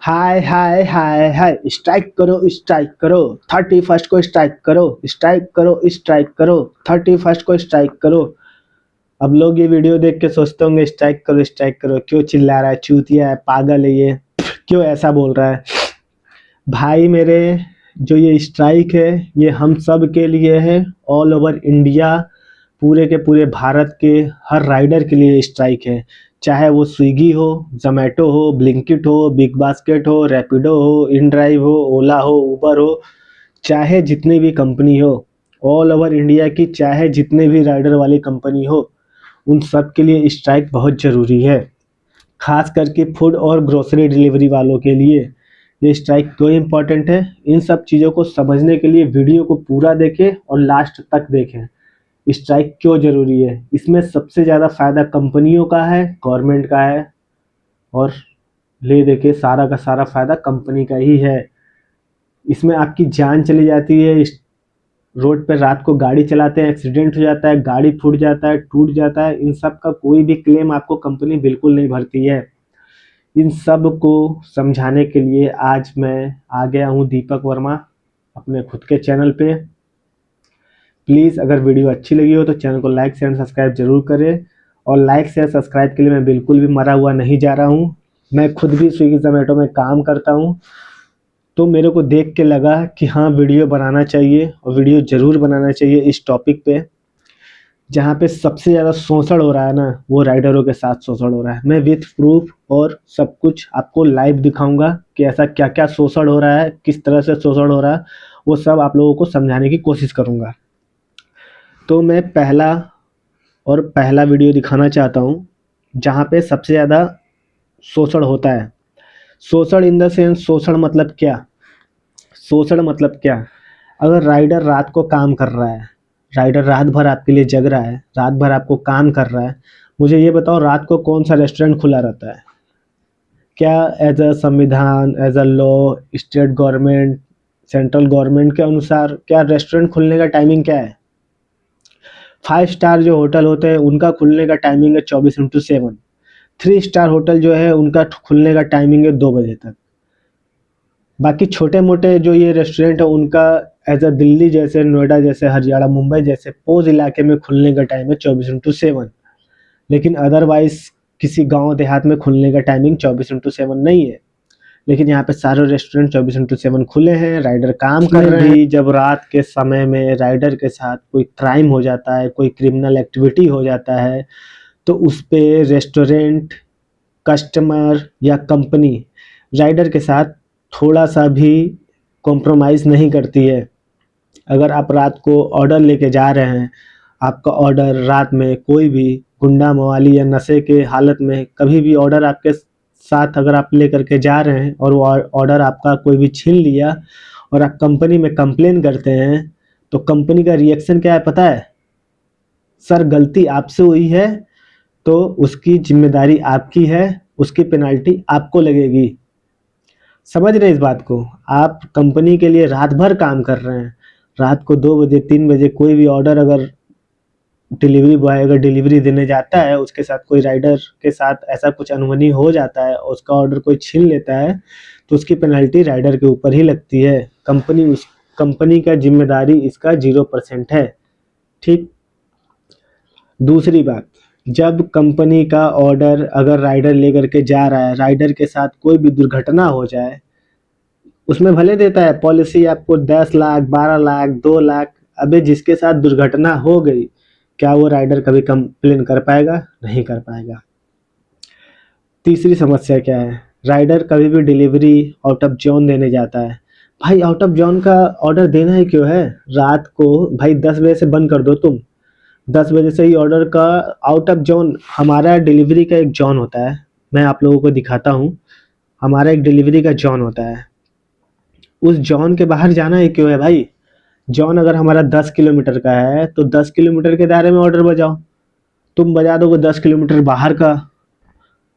हाय हाय हाय हाय, strike करो 31st को strike करो, स्ट्राइक करो, स्ट्राइक करो 31st को स्ट्राइक करो। अब लोग ये वीडियो देख के सोचते होंगे स्ट्राइक करो, क्यों चिल्ला रहा है, चूतिया है, पागल है ये, क्यों ऐसा बोल रहा है। भाई मेरे, जो ये स्ट्राइक है ये हम सब के लिए है, ऑल ओवर इंडिया, पूरे के पूरे भारत के हर राइडर के लिए स्ट्राइक है। चाहे वो स्विगी हो, जोमेटो हो, ब्लिंकिट हो, बिग बास्केट हो, रैपिडो हो, इनड्राइव हो, ओला हो, उबर हो, चाहे जितनी भी कंपनी हो, ऑल ओवर इंडिया की चाहे जितने भी राइडर वाली कंपनी हो, उन सब के लिए स्ट्राइक बहुत ज़रूरी है। खास करके फूड और ग्रोसरी डिलीवरी वालों के लिए ये स्ट्राइक क्यों इम्पोर्टेंट है, इन सब चीज़ों को समझने के लिए वीडियो को पूरा देखें और लास्ट तक देखें। स्ट्राइक क्यों ज़रूरी है, इसमें सबसे ज़्यादा फ़ायदा कंपनियों का है, गवर्नमेंट का है, और ले देके सारा का सारा फ़ायदा कंपनी का ही है। इसमें आपकी जान चली जाती है। रोड पर रात को गाड़ी चलाते हैं, एक्सीडेंट हो जाता है, गाड़ी फूट जाता है, टूट जाता है, इन सब का कोई भी क्लेम आपको कंपनी बिल्कुल नहीं भरती है। इन सब को समझाने के लिए आज मैं आ गया हूँ दीपक वर्मा अपने खुद के चैनल पे। प्लीज़ अगर वीडियो अच्छी लगी हो तो चैनल को लाइक शेयर सब्सक्राइब जरूर करें। और लाइक शेयर सब्सक्राइब के लिए मैं बिल्कुल भी मरा हुआ नहीं जा रहा हूँ। मैं खुद भी स्विगी जोमेटो में काम करता हूँ, तो मेरे को देख के लगा कि हाँ वीडियो बनाना चाहिए, और वीडियो ज़रूर बनाना चाहिए इस टॉपिक पे, जहाँ पे सबसे ज़्यादा शोषण हो रहा है ना, वो राइडरों के साथ शोषण हो रहा है। मैं विथ प्रूफ और सब कुछ आपको लाइव दिखाऊंगा कि ऐसा क्या क्या शोषण हो रहा है, किस तरह से शोषण हो रहा है, वो सब आप लोगों को समझाने की कोशिश करूंगा। तो मैं पहला वीडियो दिखाना चाहता हूँ जहाँ पे सबसे ज़्यादा शोषण होता है। शोषण इन द सेंस, शोषण मतलब क्या, शोषण मतलब क्या, अगर राइडर रात को काम कर रहा है, राइडर रात भर आपके लिए जग रहा है, रात भर आपको काम कर रहा है, मुझे ये बताओ रात को कौन सा रेस्टोरेंट खुला रहता है? क्या एज अ संविधान, as a law, state government, central government के अनुसार क्या रेस्टोरेंट खुलने का टाइमिंग क्या है? 5 स्टार जो होटल होते हैं उनका खुलने का टाइमिंग है 24x7। 3 स्टार होटल जो है उनका खुलने का टाइमिंग है 2 बजे तक। बाकी छोटे मोटे जो ये रेस्टोरेंट है उनका एज अ दिल्ली जैसे, नोएडा जैसे, हरियाणा, मुंबई जैसे पोज इलाके में खुलने का टाइम है 24x7। लेकिन अदरवाइज किसी गांव देहात में खुलने का टाइमिंग 24x7 नहीं है। लेकिन यहाँ पे सारे रेस्टोरेंट 24x7 खुले हैं, राइडर काम कर रहे हैं। जब रात के समय में राइडर के साथ कोई क्राइम हो जाता है, कोई क्रिमिनल एक्टिविटी हो जाता है, तो उस पे रेस्टोरेंट, कस्टमर या कंपनी राइडर के साथ थोड़ा सा भी कॉम्प्रोमाइज़ नहीं करती है। अगर आप रात को ऑर्डर लेके जा रहे हैं, आपका ऑर्डर रात में कोई भी गुंडा मवाली या नशे के हालत में कभी भी ऑर्डर आपके साथ अगर आप लेकर के जा रहे हैं और वो ऑर्डर आपका कोई भी छीन लिया और आप कंपनी में कंप्लेन करते हैं, तो कंपनी का रिएक्शन क्या है पता है? सर गलती आपसे हुई है तो उसकी जिम्मेदारी आपकी है, उसकी पेनल्टी आपको लगेगी। समझ रहे इस बात को? आप कंपनी के लिए रात भर काम कर रहे हैं, रात को 2 बजे 3 बजे कोई भी ऑर्डर अगर डिलीवरी बॉय अगर डिलीवरी देने जाता है, उसके साथ कोई राइडर के साथ ऐसा कुछ अनहोनी हो जाता है, उसका ऑर्डर कोई छीन लेता है, तो उसकी पेनल्टी राइडर के ऊपर ही लगती है। कंपनी का जिम्मेदारी इसका 0% है। ठीक। दूसरी बात, जब कंपनी का ऑर्डर अगर राइडर लेकर के जा रहा है, राइडर के साथ कोई भी दुर्घटना हो जाए, उसमें भले देता है पॉलिसी आपको 10 लाख, 12 लाख, 2 लाख। अबे जिसके साथ दुर्घटना हो गई, क्या वो राइडर कभी कंप्लेन कर पाएगा? नहीं कर पाएगा। तीसरी समस्या क्या है, राइडर कभी भी डिलीवरी आउट ऑफ जोन देने जाता है। भाई आउट ऑफ जोन का ऑर्डर देना ही क्यों है? रात को भाई 10 बजे से बंद कर दो तुम, 10 बजे से ही ऑर्डर का आउट ऑफ जोन। हमारा डिलीवरी का एक जोन होता है, मैं आप लोगों को दिखाता हूँ। हमारा एक डिलीवरी का जोन होता है, उस जोन के बाहर जाना ही क्यों है भाई? जोन अगर हमारा 10 किलोमीटर का है तो 10 किलोमीटर के दायरे में ऑर्डर बजाओ। तुम बजा दोगे 10 किलोमीटर बाहर का,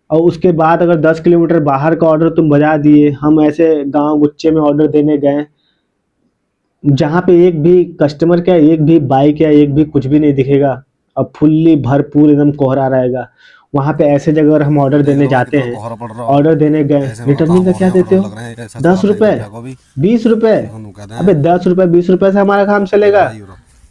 और उसके बाद अगर 10 किलोमीटर बाहर का ऑर्डर तुम बजा दिए, हम ऐसे गांव गुच्चे में ऑर्डर देने गए जहाँ पे एक भी कस्टमर क्या, एक भी बाइक या एक भी कुछ भी नहीं दिखेगा, अब फुल्ली भरपूर एकदम कोहरा रहेगा, वहाँ पे ऐसे जगह अगर हम ऑर्डर देने जाते हैं, ऑर्डर देने गए, रिटर्निंग का क्या देते हो? 10 रुपए, 20 रुपए। अबे 10 रुपए 20 रुपए से हमारा काम चलेगा?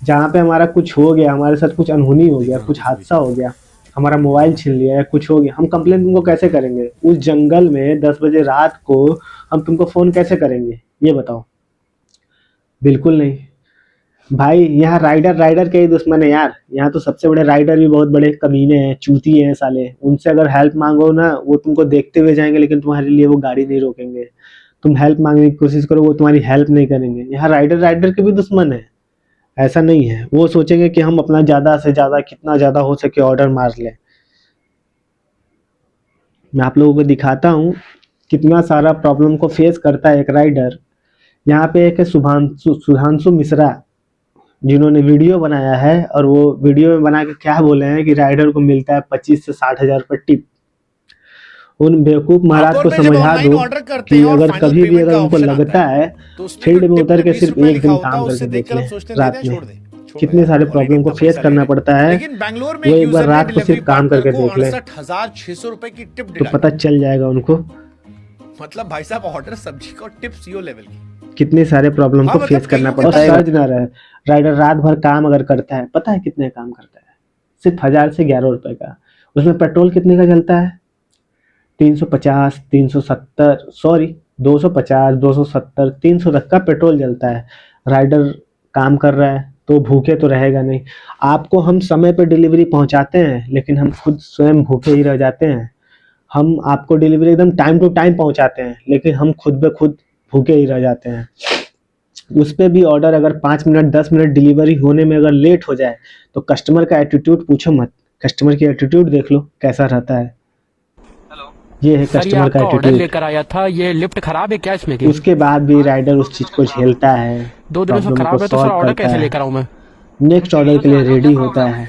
जहाँ पे हमारा कुछ हो गया, हमारे साथ कुछ अनहोनी हो गया, कुछ हादसा हो गया, हमारा मोबाइल छीन लिया या कुछ हो गया, हम कंप्लेन तुमको कैसे करेंगे? उस जंगल में 10 बजे रात को हम तुमको फ़ोन कैसे करेंगे, ये बताओ? बिल्कुल नहीं। भाई यहाँ राइडर राइडर के ही दुश्मन है यार। यहाँ तो सबसे बड़े राइडर भी बहुत बड़े कमीने हैं, चूती हैं साले। उनसे अगर हेल्प मांगो ना, वो तुमको देखते हुए जाएंगे, लेकिन तुम्हारे लिए वो गाड़ी नहीं रोकेंगे। तुम हेल्प मांगने की कोशिश करो, वो तुम्हारी हेल्प नहीं करेंगे। यहाँ राइडर राइडर के भी दुश्मन है, ऐसा नहीं है। वो सोचेंगे कि हम अपना ज़्यादा से ज़्यादा, कितना ज़्यादा हो सके ऑर्डर मार लें। मैं आप लोगों को दिखाता हूँ कितना सारा प्रॉब्लम को फेस करता है एक राइडर। यहाँ पे एक है सुधांशु सुधांशु मिश्रा, जिन्होंने वीडियो बनाया है, और वो वीडियो में बना के क्या बोले हैं कि राइडर को मिलता है 25 से 60 हज़ार रुपये टिप। उन बेवकूफ महाराज को समझा दो कि अगर कभी भी अगर उनको लगता है, फील्ड में उतर के सिर्फ एक दिन काम करके देख लें रात में, कितने सारे प्रॉब्लम को फेस करना पड़ता है। वो एक बार रात को सिर्फ काम करके देख लें 68,600 रुपए की टिप तो पता चल जाएगा उनको मतलब भाई साहब ऑर्डर सब्जी का टिप सीओ लेवल की कितने सारे प्रॉब्लम को फेस करना पड़ता है। सर्ज ना रहे, राइडर रात भर काम अगर करता है, पता है कितने काम करता है? सिर्फ 1000 से 11 रुपए का। उसमें पेट्रोल कितने का चलता है? 350, 370, सॉरी 250, 270, 300 तक का पेट्रोल जलता है। राइडर काम कर रहा है तो भूखे तो रहेगा नहीं। आपको हम समय पर डिलीवरी पहुंचाते हैं, लेकिन हम खुद स्वयं भूखे ही रह जाते हैं। हम आपको डिलीवरी एकदम टाइम टू टाइम पहुंचाते हैं, लेकिन हम खुद ब खुद भूखे ही रह जाते हैं। उस पर भी ऑर्डर अगर 5 मिनट 10 मिनट डिलीवरी होने में अगर लेट हो जाए तो कस्टमर का एटीट्यूड पूछो मत। कस्टमर की एटीट्यूड देख लो कैसा रहता है। ये है कस्टमर का एटीट्यूड। लेकर आया था, ये लिफ्ट खराब है क्या इसमें की? उसके बाद भी राइडर उस चीज को झेलता है, 2 दिनों से खराब है तो सर ऑर्डर कैसे लेकर आऊं मैं? नेक्स्ट ऑर्डर के लिए रेडी होता है।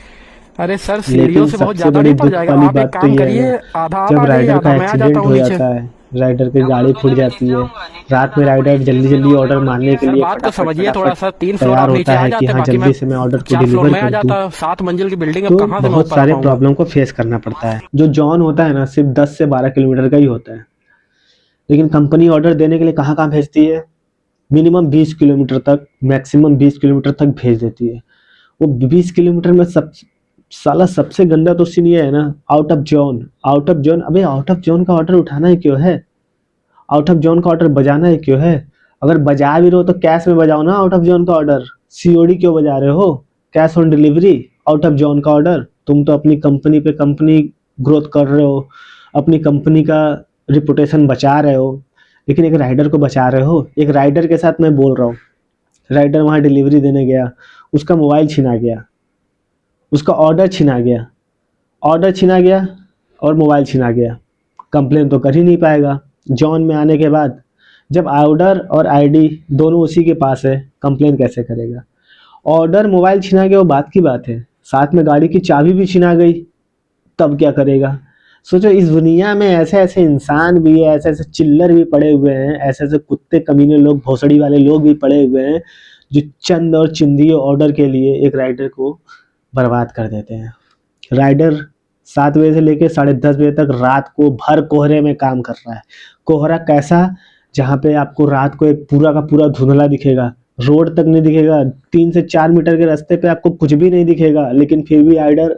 अरे सर सीढ़ियों से बहुत ज्यादा नहीं पड़ जाएगा? आप एक काम करिए, आधा जब आधा राइडर का मैं आ जाता एक्सीडेंट हूँ हो नीचे। जाता है, राइडर की गाड़ी फूट जाती है, रात में राइडर जल्दी जल्दी ऑर्डर मारने के लिए बात को समझिए थोड़ा सा। 3 फ्लोर तैयार आप नीचे होता आ है कि जाते, हाँ बाकी जल्दी मैं से मैं ऑर्डर को 4 फ्लोर डिलीवर में आ कर दूं। जाता। 7 मंजिल की बिल्डिंग, तो अब कहाँ से बहुत सारे प्रॉब्लम को फेस करना पड़ता है। जो जॉन होता है ना, सिर्फ 10 से 12 किलोमीटर का ही होता है, लेकिन कंपनी ऑर्डर देने के लिए कहाँ कहाँ भेजती है? मिनिमम 20 किलोमीटर तक, मैक्सिमम 20 किलोमीटर तक भेज देती है। वो 20 किलोमीटर में साला सबसे गंदा तो सीन ये है ना, out of zone. Out of zone, अबे आउट ऑफ जोन का ऑर्डर उठाना ही क्यों है? आउट ऑफ जोन का ऑर्डर बजाना ही क्यों है? अगर बजा भी रहे हो तो कैश में बजाओ ना। आउट ऑफ जोन का ऑर्डर सीओडी क्यों बजा रहे हो? Cash on delivery. Out of zone का ऑर्डर, तुम तो अपनी कंपनी पे कंपनी ग्रोथ कर रहे हो, अपनी कंपनी का रिपुटेशन बचा रहे हो, लेकिन एक राइडर को बचा रहे हो। एक राइडर के साथ मैं बोल रहा हूँ, राइडर वहाँ डिलीवरी देने गया, उसका मोबाइल छीना गया, उसका ऑर्डर छीना गया, ऑर्डर छीना गया और मोबाइल छीना गया। कंप्लेन तो कर ही नहीं पाएगा। जॉन में आने के बाद जब ऑर्डर और आईडी दोनों उसी के पास है, कंप्लेन कैसे करेगा? ऑर्डर मोबाइल छीना गया वो बात की बात है, साथ में गाड़ी की चाबी भी छीना गई, तब क्या करेगा? सोचो, इस दुनिया में ऐसे ऐसे इंसान भी है, ऐसे ऐसे चिल्लर भी पड़े हुए हैं, ऐसे ऐसे कुत्ते कमीने लोग, भोसड़ी वाले लोग भी पड़े हुए हैं, जो चंद और चिंदी ऑर्डर के लिए एक राइडर को बर्बाद कर देते हैं। राइडर 7 बजे से लेकर 10:30 बजे तक रात को भर कोहरे में काम कर रहा है। कोहरा कैसा? जहाँ पे आपको रात को एक पूरा का पूरा धुंधला दिखेगा, रोड तक नहीं दिखेगा, 3 से 4 मीटर के रास्ते पे आपको कुछ भी नहीं दिखेगा, लेकिन फिर भी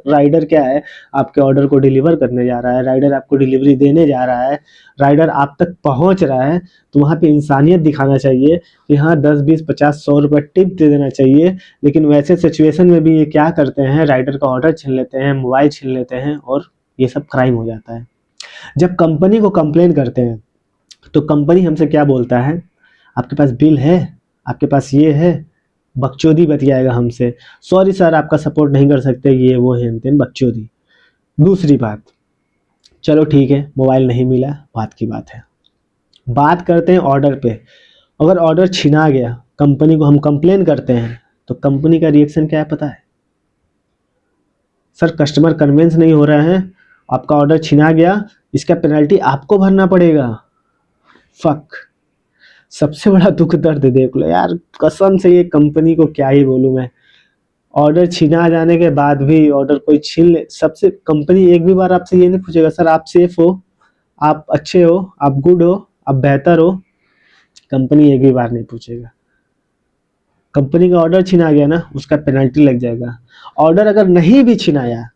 राइडर क्या है, आपके ऑर्डर को डिलीवर करने जा रहा है, राइडर आपको डिलीवरी देने जा रहा है, राइडर आप तक पहुंच रहा है। तो वहाँ पे इंसानियत दिखाना चाहिए कि हाँ 10, 20, 50, 100 रुपये टिप दे देना चाहिए। लेकिन वैसे सिचुएशन में भी ये क्या करते हैं, राइडर का ऑर्डर छीन लेते हैं, मोबाइल छीन लेते हैं, और ये सब क्राइम हो जाता है। जब कंपनी को कंप्लेन करते हैं तो कंपनी हमसे क्या बोलता है? आपके पास बिल है, आपके पास ये है, बकचोदी बतियाएगा हमसे। सॉरी सर, आपका सपोर्ट नहीं कर सकते, ये वो है, बकचोदी। दूसरी बात, चलो ठीक है, मोबाइल नहीं मिला, बात की बात है। बात करते हैं ऑर्डर पे। अगर ऑर्डर छिना गया, कंपनी को हम कंप्लेन करते हैं, तो कंपनी का रिएक्शन क्या है पता है? सर कस्टमर कन्विंस नहीं हो रहा है, आपका ऑर्डर छिना गया, इसका पेनल्टी आपको भरना पड़ेगा। फक, सबसे बड़ा दुख दर्द देख लो यार, कसम से ये कंपनी को क्या ही बोलूं मैं। ऑर्डर छीना जाने के बाद भी ऑर्डर कोई छीन ले, सबसे कंपनी एक भी बार आपसे ये नहीं पूछेगा सर आप सेफ हो, आप अच्छे हो, आप गुड हो, आप बेहतर हो। कंपनी एक भी बार नहीं पूछेगा। कंपनी का ऑर्डर छीना गया ना, उसका पेनल्टी लग जाएगा। ऑर्डर अगर नहीं भी छिनाया,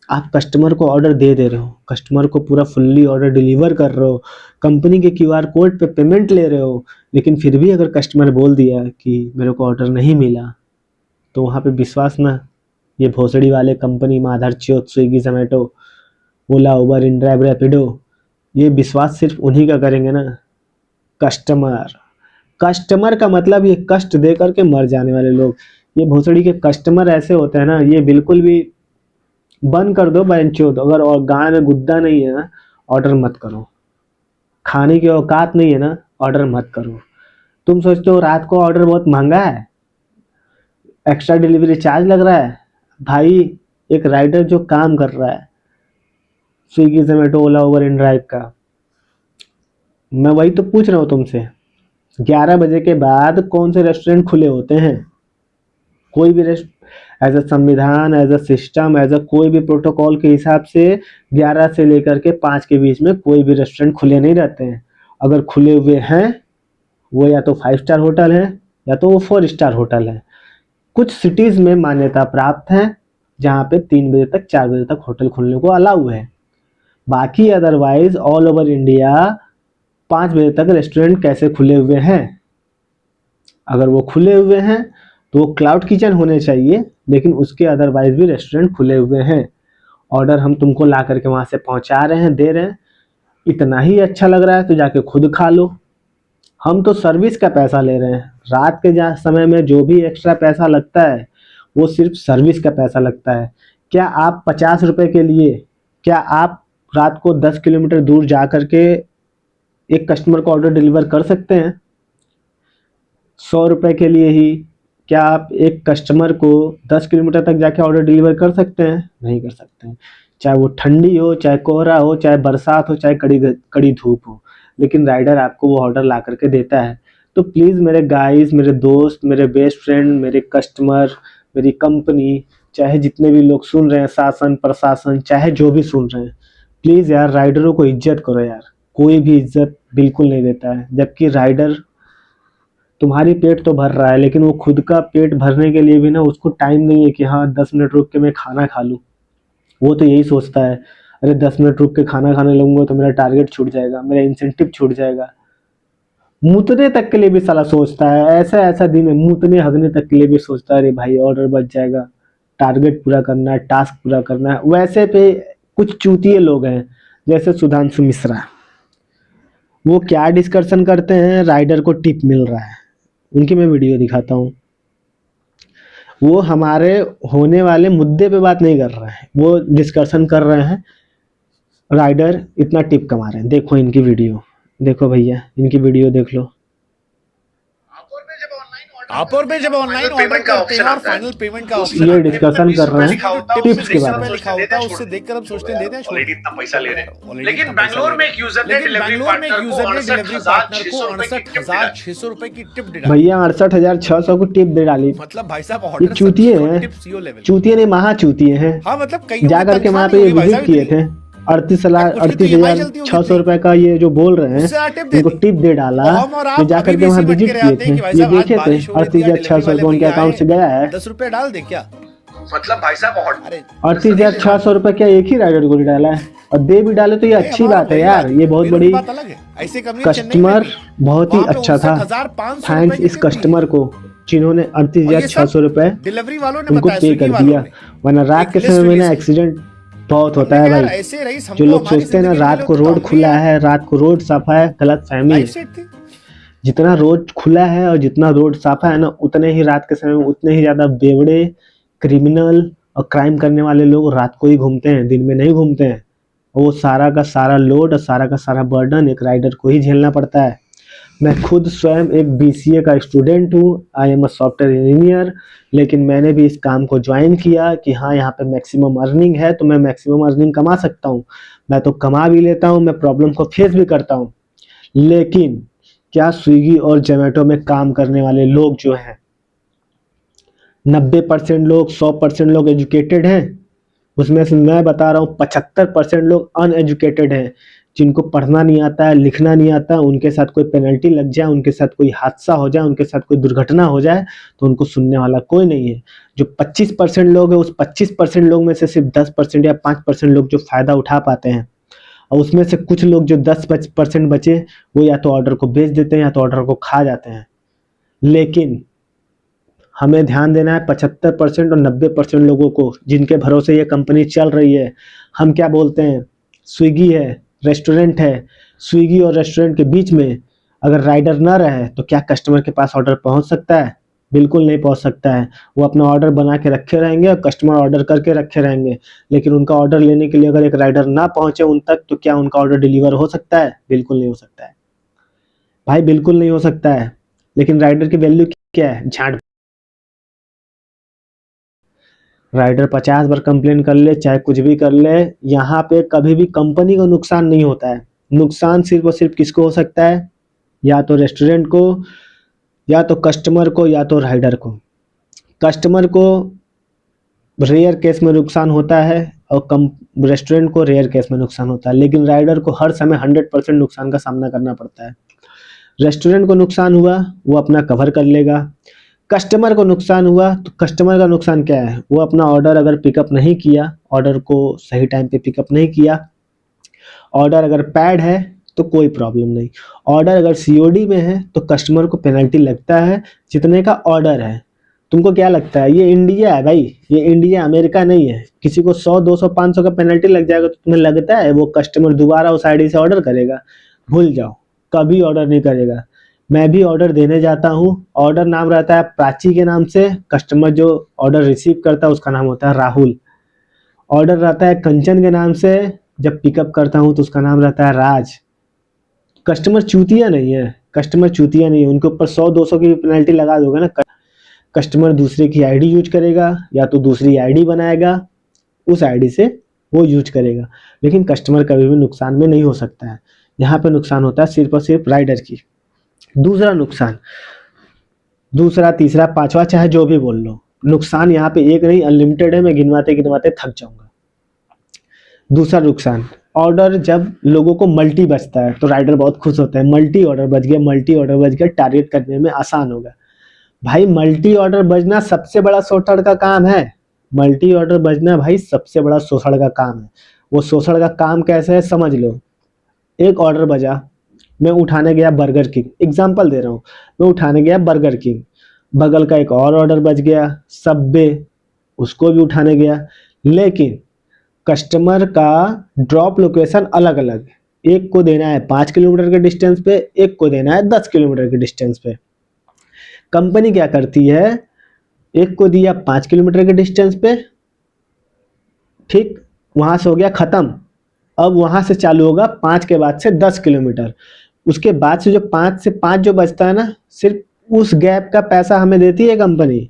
आप कस्टमर को ऑर्डर दे रहे हो, कस्टमर को पूरा फुल्ली ऑर्डर डिलीवर कर रहे हो, कंपनी के क्यूआर कोड पे पेमेंट ले रहे हो, लेकिन फिर भी अगर कस्टमर बोल दिया कि मेरे को ऑर्डर नहीं मिला, तो वहाँ पे विश्वास ना, ये भोसड़ी वाले कंपनी माधर चौथ, स्विगी, जोमेटो, ओला, उबर, इनड्राइव, रैपिडो, ये विश्वास सिर्फ उन्हीं का करेंगे ना, कस्टमर। कस्टमर का मतलब ये कष्ट दे करके मर जाने वाले लोग। ये भोसड़ी के कस्टमर ऐसे होते हैं ना, ये बिल्कुल भी बंद कर दो बहनचोद। अगर और गाड़ में गुद्दा नहीं है ना, ऑर्डर मत करो। खाने की औकात नहीं है ना, ऑर्डर मत करो। तुम सोचते हो रात को ऑर्डर बहुत महंगा है, एक्स्ट्रा डिलीवरी चार्ज लग रहा है। भाई एक राइडर जो काम कर रहा है स्विगी, जोमेटो, ओला, उबर, इनड्राइव का, मैं वही तो पूछ रहा हूँ तुमसे, 11 बजे के बाद कौन से रेस्टोरेंट खुले होते हैं? कोई भी एज अ संविधान, as a system, as a कोई भी प्रोटोकॉल के हिसाब से 11 से लेकर के 5 के बीच में कोई भी रेस्टोरेंट खुले नहीं रहते हैं। अगर खुले हुए हैं वो या तो 5 स्टार होटल है या तो वो 4 स्टार होटल है। कुछ सिटीज़ में मान्यता प्राप्त है जहाँ पे 3 बजे तक 4 बजे तक होटल खुलने को अलाउ है। बाकी अदरवाइज ऑल ओवर इंडिया 5 बजे तक रेस्टोरेंट कैसे खुले हुए हैं? अगर वो खुले हुए हैं तो वो क्लाउड किचन होने चाहिए, लेकिन उसके अदरवाइज भी रेस्टोरेंट खुले हुए हैं। ऑर्डर हम तुमको ला करके वहाँ से पहुँचा रहे हैं, दे रहे हैं। इतना ही अच्छा लग रहा है तो जाके खुद खा लो। हम तो सर्विस का पैसा ले रहे हैं। रात के समय में जो भी एक्स्ट्रा पैसा लगता है वो सिर्फ सर्विस का पैसा लगता है। क्या आप 50 रुपये के लिए, क्या आप रात को 10 किलोमीटर दूर जा करके एक कस्टमर को ऑर्डर डिलीवर कर सकते हैं? 100 रुपये के लिए ही क्या आप एक कस्टमर को 10 किलोमीटर तक जाके ऑर्डर डिलीवर कर सकते हैं? नहीं कर सकते हैं। चाहे वो ठंडी हो, चाहे कोहरा हो, चाहे बरसात हो, चाहे कड़ी धूप हो, लेकिन राइडर आपको वो ऑर्डर ला करके देता है। तो प्लीज़ मेरे गाइस, मेरे दोस्त, मेरे बेस्ट फ्रेंड, मेरे कस्टमर, मेरी कंपनी, चाहे जितने भी लोग सुन रहे हैं, शासन प्रशासन, चाहे जो भी सुन रहे हैं, प्लीज़ यार राइडरों को इज्जत करो यार। कोई भी इज्जत बिल्कुल नहीं देता है। जबकि राइडर तुम्हारी पेट तो भर रहा है, लेकिन वो खुद का पेट भरने के लिए भी ना उसको टाइम नहीं है कि हाँ 10 मिनट रुक के मैं खाना खा लूँ। वो तो यही सोचता है, अरे 10 मिनट रुक के खाना खाने लगूंगा तो मेरा टारगेट छूट जाएगा, मेरा इंसेंटिव छूट जाएगा। मुतने तक के लिए भी साला सोचता है। ऐसा ऐसा दिन है, मुतने हगने तक के लिए भी सोचता है अरे भाई ऑर्डर बच जाएगा, टारगेट पूरा करना है, टास्क पूरा करना है। वैसे पे कुछ चूतिए लोग हैं जैसे सुधांशु मिश्रा, वो क्या डिस्कशन करते हैं, राइडर को टिप मिल रहा है। उनकी मैं वीडियो दिखाता हूँ। वो हमारे होने वाले मुद्दे पे बात नहीं कर रहे हैं, वो डिस्कशन कर रहे हैं राइडर इतना टिप कमा रहे हैं। देखो इनकी वीडियो, देखो भैया इनकी वीडियो देख लो। आप और पे जब ऑनलाइन ऑर्डर करते हैं और फाइनल पेमेंट का ऑप्शन ये डिस्कशन कर रहे हैं टिप्स के बारे में। लिखा होता है, उससे देखकर हम सोचते हैं देते हैं, ऑलरेडी इतना पैसा ले रहे हैं। लेकिन बैंगलोर में एक यूजर ने डिलीवरी पार्टनर को 68,600 रुपए की टिप दे डाली। भैया 68,600 को टिप दे डाली। मतलब भाई साहब ये ऑर्डर चूतिए हैं, चूतिए ने महा चूतिए हैं। हाँ मतलब कई जा करके वहाँ पे ये विजिट किए थे। 38,600 रुपए का ये जो बोल रहे हैं इनको टिप दे डाला, तो जा करके वहाँ विजिट किए थे, ये देखे थे 38,600 रुपए उनके अकाउंट से गया है। 10 रुपए डाल दे क्या? मतलब भाई साहब अरे 38,600 रुपए क्या एक ही राइडर को डाला है? और दे भी डाले तो ये अच्छी बात है यार, ये बहुत बड़ी कस्टमर बहुत ही अच्छा था। थैंक्स इस कस्टमर को जिन्होंने 38,600 रुपए डिलीवरी वालों ने उनको पे कर दिया। वरना रात के समय में ना एक्सीडेंट बहुत होता है भाई। जो लोग सोचते हैं ना रात को रोड खुला है, रात को रोड साफा है, गलत फहमी है। जितना रोड खुला है और जितना रोड साफा है ना, उतने ही रात के समय में उतने ही ज्यादा बेवड़े, क्रिमिनल और क्राइम करने वाले लोग रात को ही घूमते हैं, दिन में नहीं घूमते हैं। वो सारा का सारा लोड और सारा का सारा बर्डन एक राइडर को ही झेलना पड़ता है। मैं खुद स्वयं एक BCA का स्टूडेंट हूँ, I am a software engineer, लेकिन मैंने भी इस काम को ज्वाइन किया कि हाँ यहाँ पे मैक्सिमम अर्निंग है तो मैं मैक्सिमम अर्निंग कमा सकता हूँ। मैं तो कमा भी लेता हूँ, मैं प्रॉब्लम को फेस भी करता हूँ। लेकिन क्या स्विगी और जोमेटो में काम करने वाले लोग जो हैं, 90% लोग 100% लोग एजुकेटेड हैं, उसमें से मैं बता रहा हूँ 75% लोग अनएजुकेटेड हैं, जिनको पढ़ना नहीं आता है, लिखना नहीं आता, उनके साथ कोई पेनल्टी लग जाए, उनके साथ कोई हादसा हो जाए, उनके साथ कोई दुर्घटना हो जाए तो उनको सुनने वाला कोई नहीं है। जो 25% लोग हैं, उस 25% लोग में से सिर्फ 10% या 5% लोग जो फ़ायदा उठा पाते हैं, और उसमें से कुछ लोग जो 10% बचे वो या तो ऑर्डर को बेच देते हैं या तो ऑर्डर को खा जाते हैं। लेकिन हमें ध्यान देना है 75% और 90% लोगों को, जिनके भरोसे ये कंपनी चल रही है। हम क्या बोलते हैं, स्विगी है, रेस्टोरेंट है, स्विगी और रेस्टोरेंट के बीच में अगर राइडर ना रहे तो क्या कस्टमर के पास ऑर्डर पहुंच सकता है? बिल्कुल नहीं पहुंच सकता है। वो अपना ऑर्डर बना के रखे रहेंगे और कस्टमर ऑर्डर करके रखे रहेंगे, लेकिन उनका ऑर्डर लेने के लिए अगर एक राइडर ना पहुंचे उन तक तो क्या उनका ऑर्डर डिलीवर हो सकता है? बिल्कुल नहीं हो सकता है भाई, बिल्कुल नहीं हो सकता है। लेकिन राइडर की वैल्यू क्या है? झांट। राइडर 50 बार कंप्लेन कर ले, चाहे कुछ भी कर ले, यहाँ पे कभी भी कंपनी को नुकसान नहीं होता है। नुकसान सिर्फ और सिर्फ किसको हो सकता है? या तो रेस्टोरेंट को, या तो कस्टमर को, या तो राइडर को। कस्टमर को रेयर केस में नुकसान होता है और रेस्टोरेंट को रेयर केस में नुकसान होता है, लेकिन राइडर को हर समय 100% नुकसान का सामना करना पड़ता है। रेस्टोरेंट को नुकसान हुआ वो अपना कवर कर लेगा, कस्टमर को नुकसान हुआ तो कस्टमर का नुकसान क्या है? वो अपना ऑर्डर अगर पिकअप नहीं किया, ऑर्डर को सही टाइम पे पिकअप नहीं किया, ऑर्डर अगर पैड है तो कोई प्रॉब्लम नहीं, ऑर्डर अगर सीओडी में है तो कस्टमर को पेनल्टी लगता है जितने का ऑर्डर है। तुमको क्या लगता है ये इंडिया है भाई? ये इंडिया, अमेरिका नहीं है। किसी को 100, 200, 500 का पेनल्टी लग जाएगा तो तुम्हें लगता है वो कस्टमर दोबारा उस आईडी से ऑर्डर करेगा? भूल जाओ, कभी ऑर्डर नहीं करेगा। मैं भी ऑर्डर देने जाता हूँ, ऑर्डर नाम रहता है प्राची के नाम से, कस्टमर जो ऑर्डर रिसीव करता है उसका नाम होता है राहुल। ऑर्डर रहता है कंचन के नाम से, जब पिकअप करता हूँ तो उसका नाम रहता है राज। कस्टमर चूतिया नहीं है, कस्टमर चूतिया नहीं है। उनके ऊपर 100-200 की पेनल्टी लगा दोगे ना, कस्टमर दूसरे की आईडी यूज करेगा या तो दूसरी आईडी बनाएगा, उस आईडी से वो यूज करेगा, लेकिन कस्टमर कभी भी नुकसान में नहीं हो सकता है। यहाँ पे नुकसान होता है सिर्फ और सिर्फ राइडर की। दूसरा नुकसान, दूसरा, तीसरा, पांचवा, चाहे जो भी बोल लो, नुकसान यहाँ पे एक नहीं, अनलिमिटेड है। मैं गिनवाते गिनवाते थक जाऊंगा। दूसरा नुकसान, ऑर्डर जब लोगों को मल्टी बचता है तो राइडर बहुत खुश होता है, मल्टी ऑर्डर बच गया, मल्टी ऑर्डर बच गया, टारगेट करने में आसान होगा। भाई मल्टी ऑर्डर बजना सबसे बड़ा शोषण का काम है। मल्टी ऑर्डर बजना भाई सबसे बड़ा शोषण का काम है। वो शोषण का काम कैसे है समझ लो। एक ऑर्डर बजा, मैं उठाने गया बर्गर किंग, एग्जांपल दे रहा हूँ, मैं उठाने गया बर्गर किंग, बगल का एक और ऑर्डर बच गया सबवे, उसको भी उठाने गया, लेकिन कस्टमर का ड्रॉप लोकेशन अलग अलग, एक को देना है 5 किलोमीटर के डिस्टेंस पे, एक को देना है 10 किलोमीटर के डिस्टेंस पे। कंपनी क्या करती है, एक को दिया 5 किलोमीटर के डिस्टेंस पे, ठीक, वहां से हो गया खत्म। अब वहां से चालू होगा 5 के बाद से 10 किलोमीटर, उसके बाद से जो 5 से 5 जो बचता है ना, सिर्फ उस गैप का पैसा हमें देती है कंपनी।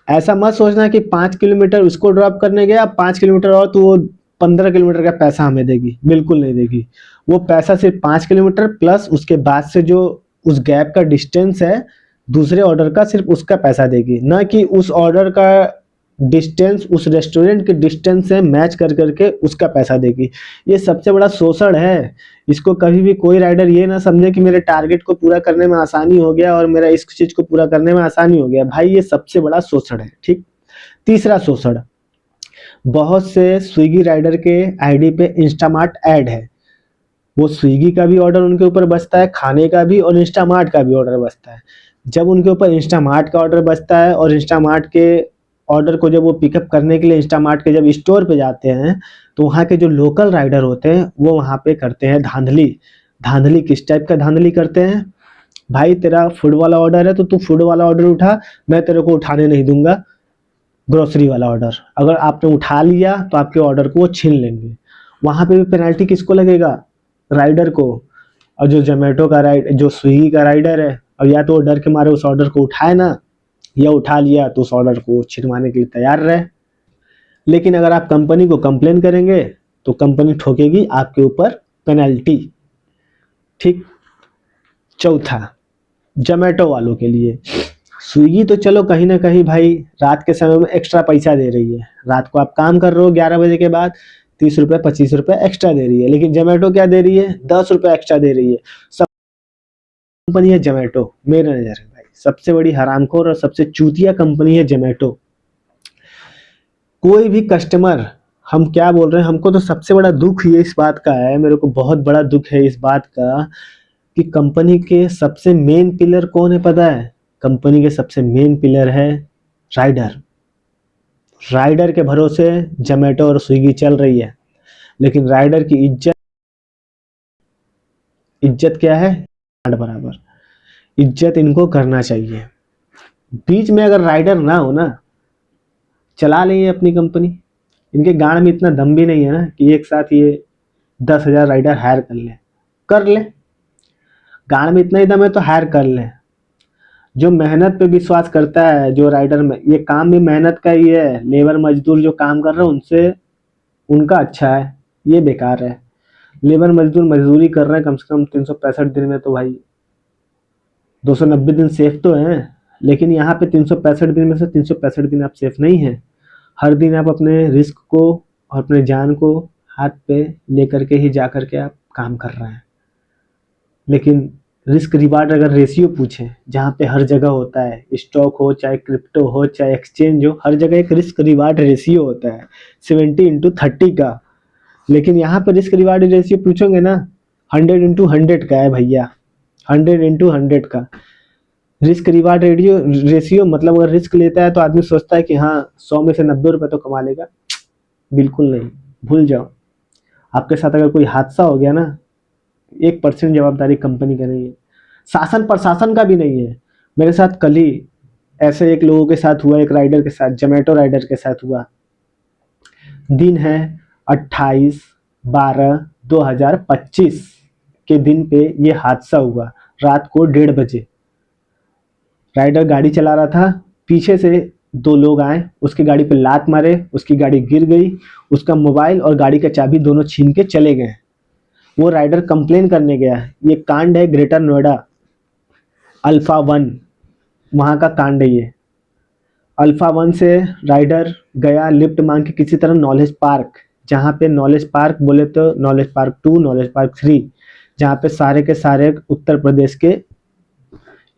ऐसा मत सोचना कि 5 किलोमीटर उसको ड्रॉप करने गया, 5 किलोमीटर और तो वो 15 किलोमीटर का पैसा हमें देगी, बिल्कुल नहीं देगी। वो पैसा सिर्फ 5 किलोमीटर प्लस उसके बाद से जो उस गैप का डिस्टेंस है दूसरे ऑर्डर का, सिर्फ उसका पैसा देगी, ना कि उस ऑर्डर का डिस्टेंस उस रेस्टोरेंट के डिस्टेंस से मैच कर करके उसका पैसा देगी। ये सबसे बड़ा शोषण है। इसको कभी भी कोई राइडर ये ना समझे कि मेरे टारगेट को पूरा करने में आसानी हो गया और मेरा इस चीज को पूरा करने में आसानी हो गया। भाई ये सबसे बड़ा शोषण है। ठीक, तीसरा शोषण, बहुत से स्विगी राइडर के आईडी पे इंस्टामार्ट ऐड है। वो स्विगी का भी ऑर्डर उनके ऊपर बचता है, खाने का भी, और इंस्टामार्ट का भी ऑर्डर बचता है। जब उनके ऊपर इंस्टामार्ट का ऑर्डर बचता है और इंस्टामार्ट के ऑर्डर को जब वो पिकअप करने के लिए इंस्टामार्ट के जब स्टोर पे जाते हैं तो वहाँ के जो लोकल राइडर होते हैं वो वहाँ पे करते हैं धांधली। धांधली किस टाइप का धांधली करते हैं? भाई तेरा फूड वाला ऑर्डर है तो तू फूड वाला ऑर्डर उठा, मैं तेरे को उठाने नहीं दूंगा ग्रोसरी वाला ऑर्डर। अगर आपने उठा लिया तो आपके ऑर्डर को वो छीन लेंगे। वहाँ पे भी पेनल्टी किसको लगेगा? राइडर को। और जो जोमेटो का जो स्विगी का राइडर है, और या तो वो डर के मारे उस ऑर्डर को उठाए ना, या उठा लिया तो उस ऑर्डर को छिनवाने के लिए तैयार रहे। लेकिन अगर आप कंपनी को कंप्लेन करेंगे तो कंपनी ठोकेगी आपके ऊपर पेनल्टी। ठीक, चौथा, जोमेटो वालों के लिए, स्विगी तो चलो कहीं ना कहीं भाई रात के समय में एक्स्ट्रा पैसा दे रही है। रात को आप काम कर रहे हो 11 बजे के बाद 30 रुपये 25 रुपये एक्स्ट्रा दे रही है। लेकिन जोमेटो क्या दे रही है? 10 रुपये एक्स्ट्रा दे रही है। सब कंपनी है जोमेटो, मेरे नजर में भाई सबसे बड़ी हरामखोर और सबसे चूतिया कंपनी है जोमेटो। कोई भी कस्टमर, हम क्या बोल रहे हैं, हमको तो सबसे बड़ा दुख ये इस बात का है, मेरे को बहुत बड़ा दुख है इस बात का कि कंपनी के सबसे मेन पिलर कौन है पता है? कंपनी के सबसे मेन पिलर है राइडर। राइडर के भरोसे जोमेटो और स्विगी चल रही है। लेकिन राइडर की इज्जत क्या है? बराबर इज्जत इनको करना चाहिए। बीच में अगर राइडर ना हो ना, चला लेंगे अपनी कंपनी। इनके गांड में इतना दम भी नहीं है ना कि एक साथ ये 10,000 राइडर हायर कर ले। गांड में इतना ही दम है तो हायर कर ले। जो मेहनत पे विश्वास करता है, जो राइडर में, ये काम भी मेहनत का ही है। लेबर मजदूर जो काम कर रहे हैं उनसे उनका अच्छा है, ये बेकार है। लेबर मजदूर मजदूरी कर रहे हैं कम से कम 365 दिन में, तो भाई 290 दिन सेफ तो हैं। लेकिन यहाँ पे 365 दिन में से 365 दिन आप सेफ नहीं हैं। हर दिन आप अपने रिस्क को और अपने जान को हाथ पे लेकर के ही जा करके आप काम कर रहे हैं। लेकिन रिस्क रिवार्ड अगर रेशियो पूछें, जहाँ पे हर जगह होता है, स्टॉक हो चाहे क्रिप्टो हो चाहे एक्सचेंज हो, हर जगह एक रिस्क रिवार्ड रेशियो होता है 70:30 का। लेकिन यहाँ पे रिस्क रिवार्ड रेशियो पूछोगे ना, 100:100 का है भैया, 100:100 का रिस्क रिवार्ड रेशियो। मतलब अगर रिस्क लेता है तो आदमी सोचता है कि हाँ 100 में से 90 रुपये तो कमा लेगा। बिल्कुल नहीं, भूल जाओ। आपके साथ अगर कोई हादसा हो गया ना, 1% जवाबदारी कंपनी का नहीं है, शासन प्रशासन का भी नहीं है। मेरे साथ कल ही ऐसे एक लोगों के साथ हुआ, एक राइडर के साथ, जोमेटो राइडर के साथ हुआ। दिन है 28/12/2025 के दिन पे ये हादसा हुआ। रात को 1:30 बजे राइडर गाड़ी चला रहा था, पीछे से 2 लोग आए, उसकी गाड़ी पे लात मारे, उसकी गाड़ी गिर गई, उसका मोबाइल और गाड़ी का चाबी दोनों छीन के चले गए। वो राइडर कंप्लेन करने गया। ये कांड है ग्रेटर नोएडा अल्फा 1, वहाँ का कांड है ये। अल्फा 1 से राइडर गया लिफ्ट मांग के किसी तरह नॉलेज पार्क, जहाँ पे नॉलेज पार्क बोले तो नॉलेज पार्क 2, नॉलेज पार्क 3, जहाँ पे सारे के सारे उत्तर प्रदेश के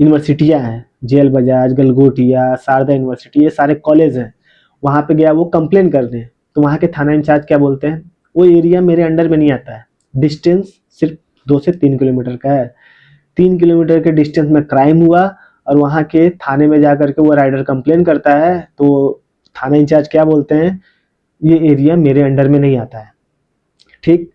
यूनिवर्सिटियाँ हैं, जेल बजाज, गलगोटिया, शारदा यूनिवर्सिटी, ये सारे कॉलेज हैं। वहाँ पे गया वो कंप्लेन करने। तो वहाँ के थाना इंचार्ज क्या बोलते हैं, वो एरिया मेरे अंडर में नहीं आता है, डिस्टेंस सिर्फ 2 से 3 किलोमीटर का है। 3 किलोमीटर के डिस्टेंस में क्राइम हुआ और वहाँ के थाने में जा करके वो राइडर कंप्लेन करता है। तो थाना इंचार्ज क्या बोलते हैं, ये एरिया मेरे अंडर में नहीं आता है। ठीक,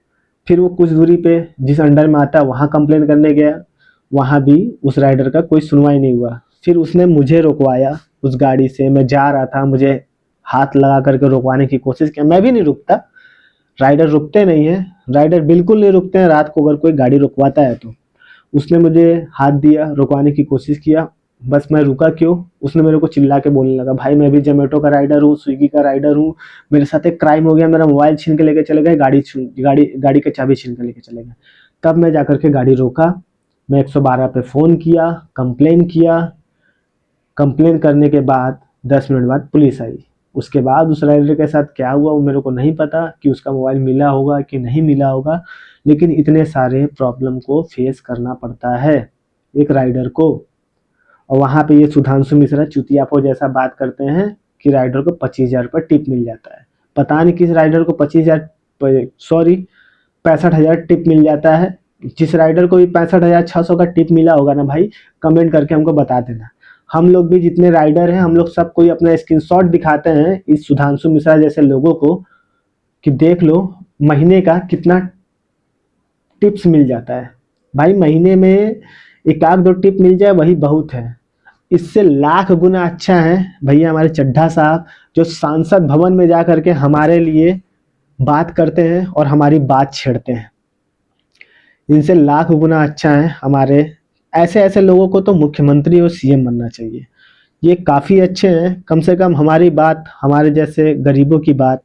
फिर वो कुछ दूरी पे जिस अंडर में आता है वहाँ कंप्लेन करने गया, वहाँ भी उस राइडर का कोई सुनवाई नहीं हुआ। फिर उसने मुझे रुकवाया उस गाड़ी से, मैं जा रहा था, मुझे हाथ लगा करके रुकवाने की कोशिश किया। मैं भी नहीं रुकता, राइडर रुकते नहीं है, राइडर बिल्कुल नहीं रुकते हैं। रात को अगर कोई गाड़ी रुकवाता है तो उसने मुझे हाथ दिया, रुकवाने की कोशिश किया, बस मैं रुका क्यों, उसने मेरे को चिल्ला के बोलने लगा, भाई मैं भी जोमेटो का राइडर हूँ, स्विगी का राइडर हूँ, मेरे साथ एक क्राइम हो गया, मेरा मोबाइल छीन के लेके चले गए, गाड़ी की चाबी छीन के लेके चले गए। तब मैं जाकर के गाड़ी रोका, मैं 112 पे फ़ोन किया, कंप्लेन किया। कंप्लेन करने के बाद 10 मिनट बाद पुलिस आई। उसके बाद उस राइडर के साथ क्या हुआ वो मेरे को नहीं पता कि उसका मोबाइल मिला होगा कि नहीं मिला होगा, लेकिन इतने सारे प्रॉब्लम को फेस करना पड़ता है एक राइडर को। और वहाँ पे ये सुधांशु मिश्रा चुतियापो जैसा बात करते हैं कि राइडर को 25,000 रुपये टिप मिल जाता है। पता नहीं किस राइडर को 65,000 टिप मिल जाता है। जिस राइडर को भी 65,600 का टिप मिला होगा ना भाई, कमेंट करके हमको बता देना। हम लोग भी जितने राइडर हैं, हम लोग सब कोई अपना स्क्रीनशॉट दिखाते हैं इस सुधांशु मिश्रा जैसे लोगों को कि देख लो महीने का कितना टिप्स मिल जाता है। भाई महीने में 1-2 टिप मिल जाए वही बहुत है। इससे लाख गुना अच्छा है भैया हमारे चड्ढा साहब जो सांसद भवन में जा करके हमारे लिए बात करते हैं और हमारी बात छेड़ते हैं। इनसे लाख गुना अच्छा है हमारे ऐसे लोगों को तो मुख्यमंत्री और सीएम बनना चाहिए। ये काफ़ी अच्छे हैं, कम से कम हमारी बात, हमारे जैसे गरीबों की बात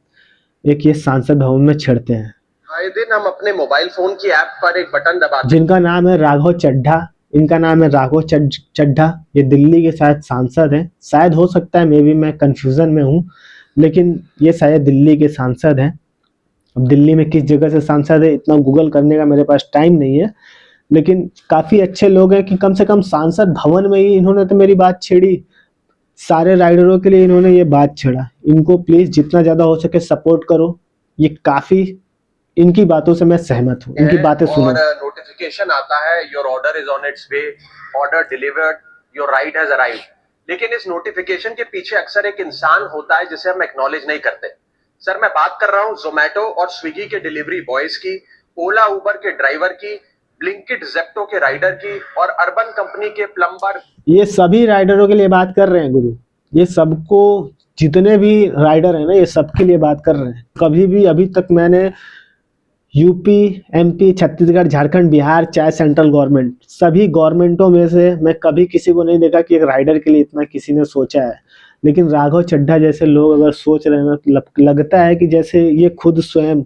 एक ये सांसद भवन में छेड़ते हैं। आए दिन हम अपने मोबाइल फोन की ऐप पर एक बटन दबाते जिनका नाम है राघव चड्ढा, इनका नाम है राघव चड्ढा। ये दिल्ली के शायद सांसद हैं, शायद, हो सकता है, मे बी मैं कंफ्यूजन में हूँ, लेकिन ये शायद दिल्ली के सांसद हैं। अब दिल्ली में किस जगह से सांसद है इतना गूगल करने का मेरे पास टाइम नहीं है, लेकिन काफ़ी अच्छे लोग हैं कि कम से कम सांसद भवन में ही इन्होंने तो मेरी बात छेड़ी। सारे राइडरों के लिए इन्होंने ये बात छेड़ा। इनको प्लीज़ जितना ज़्यादा हो सके सपोर्ट करो। ये काफ़ी, इनकी बातों से मैं सहमत हूँ, इनकी बातें सुनो। और नोटिफिकेशन आता है, your order is on it's way, order delivered, your ride has arrived. लेकिन इस नोटिफिकेशन के पीछे अक्सर एक इंसान होता है जिसे हम एक्नॉलेज नहीं करते। सर मैं बात कर रहा हूँ जोमेटो और स्विगी के डिलीवरी बॉयज की, ओला उबर के ड्राइवर की, ब्लिंकिट जेप्टो के राइडर की और अर्बन कंपनी के प्लम्बर। ये सभी राइडरों के लिए बात कर रहे हैं गुरु। ये सबको, जितने भी राइडर हैं ना, ये सबके लिए बात कर रहे हैं। कभी भी अभी तक मैंने यूपी, एमपी, छत्तीसगढ़, झारखंड, बिहार, चाहे सेंट्रल गवर्नमेंट, सभी गवर्नमेंटों में से मैं कभी किसी को नहीं देखा कि एक राइडर के लिए इतना किसी ने सोचा है। लेकिन राघव चड्ढा जैसे लोग अगर सोच रहे हैं ना, तो लगता है कि जैसे ये खुद स्वयं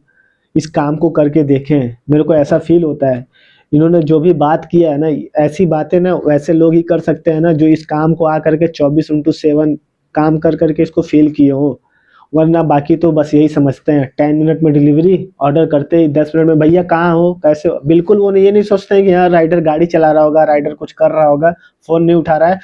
इस काम को करके देखें। मेरे को ऐसा फील होता है। इन्होंने जो भी बात किया है ना, ऐसी बातें ना वैसे लोग ही कर सकते हैं ना जो इस काम को आकर के 24/7 काम कर करके इसको फील किए हो। वरना बाकी तो बस यही समझते हैं 10 मिनट में डिलीवरी, ऑर्डर करते ही 10 मिनट में भैया कहाँ हो, कैसे हो। बिल्कुल वो ये नहीं सोचते हैं कि हाँ राइडर गाड़ी चला रहा होगा, राइडर कुछ कर रहा होगा, फ़ोन नहीं उठा रहा है।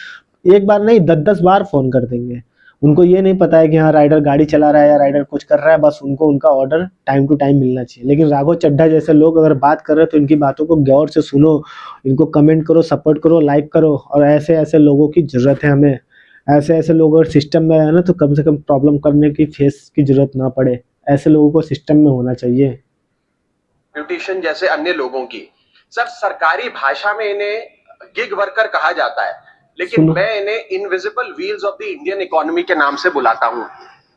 एक बार नहीं 10-10 बार फ़ोन कर देंगे। उनको ये नहीं पता है कि हाँ राइडर गाड़ी चला रहा है या राइडर कुछ कर रहा है, बस उनको उनका ऑर्डर टाइम टू टाइम मिलना चाहिए। लेकिन राघव चड्ढा जैसे लोग अगर बात कर रहे हैं तो इनकी बातों को गौर से सुनो, इनको कमेंट करो, सपोर्ट करो, लाइक करो। और ऐसे ऐसे लोगों की ज़रूरत है हमें। ऐसे ऐसे लोग अगर सिस्टम में है ना, तो कम से कम प्रॉब्लम करने की फेस की जरूरत ना पड़े। ऐसे लोगों को सिस्टम में होना चाहिए। ब्यूटिशियन जैसे अन्य लोगों की। सर सरकारी भाषा में इन्हें गिग वर्कर कहा जाता है, लेकिन मैं इन्हें invisible wheels of the Indian economy के नाम से बुलाता हूं।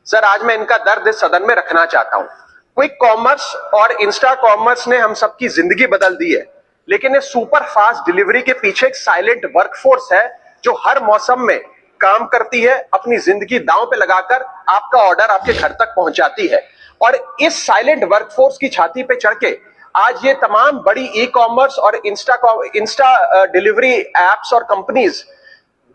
सर आज मैं इनका दर्द इस सदन में रखना चाहता हूं। क्विक कॉमर्स और इंस्टा कॉमर्स ने हम सबकी जिंदगी बदल दी है, लेकिन इस सुपर फास्ट डिलीवरी के पीछे एक साइलेंट वर्कफोर्स है जो हर मौसम में काम करती है, अपनी जिंदगी दांव पे लगाकर आपका ऑर्डर आपके घर तक पहुंचाती है। और इस साइलेंट वर्कफोर्स की छाती पे चढ़ के आज ये तमाम बड़ी ई कॉमर्स और इंस्टा डिलीवरी एप्स और कंपनीज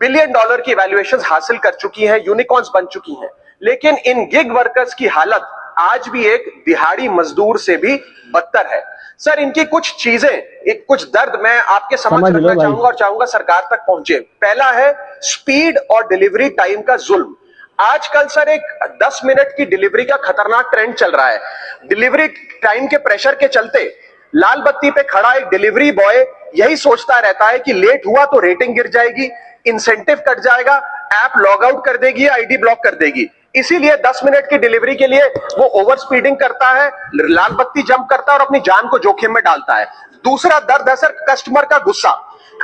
$1 बिलियन की वैल्यूएशंस हासिल कर चुकी हैं, यूनिकॉर्न्स बन चुकी हैं। लेकिन इन गिग वर्कर्स की हालत आज भी एक दिहाड़ी मजदूर से भी बदतर है। सर इनकी कुछ चीजें, एक कुछ दर्द मैं आपके समझ रखना चाहूंगा और चाहूंगा सरकार तक पहुंचे। पहला है स्पीड और डिलीवरी टाइम का जुल्म। आजकल सर एक 10 मिनट की डिलीवरी का खतरनाक ट्रेंड चल रहा है। डिलीवरी टाइम के प्रेशर के चलते लाल बत्ती पे खड़ा एक डिलीवरी बॉय यही सोचता रहता है कि लेट हुआ तो रेटिंग गिर जाएगी, इंसेंटिव कट जाएगा, ऐप लॉग आउट कर देगी या आईडी ब्लॉक कर देगी। इसीलिए 10 मिनट की डिलीवरी के लिए वो ओवर स्पीडिंग करता है, लाल बत्ती जंप करता है और अपनी जान को जोखिम में डालता है। दूसरा दर्द है सर कस्टमर का गुस्सा।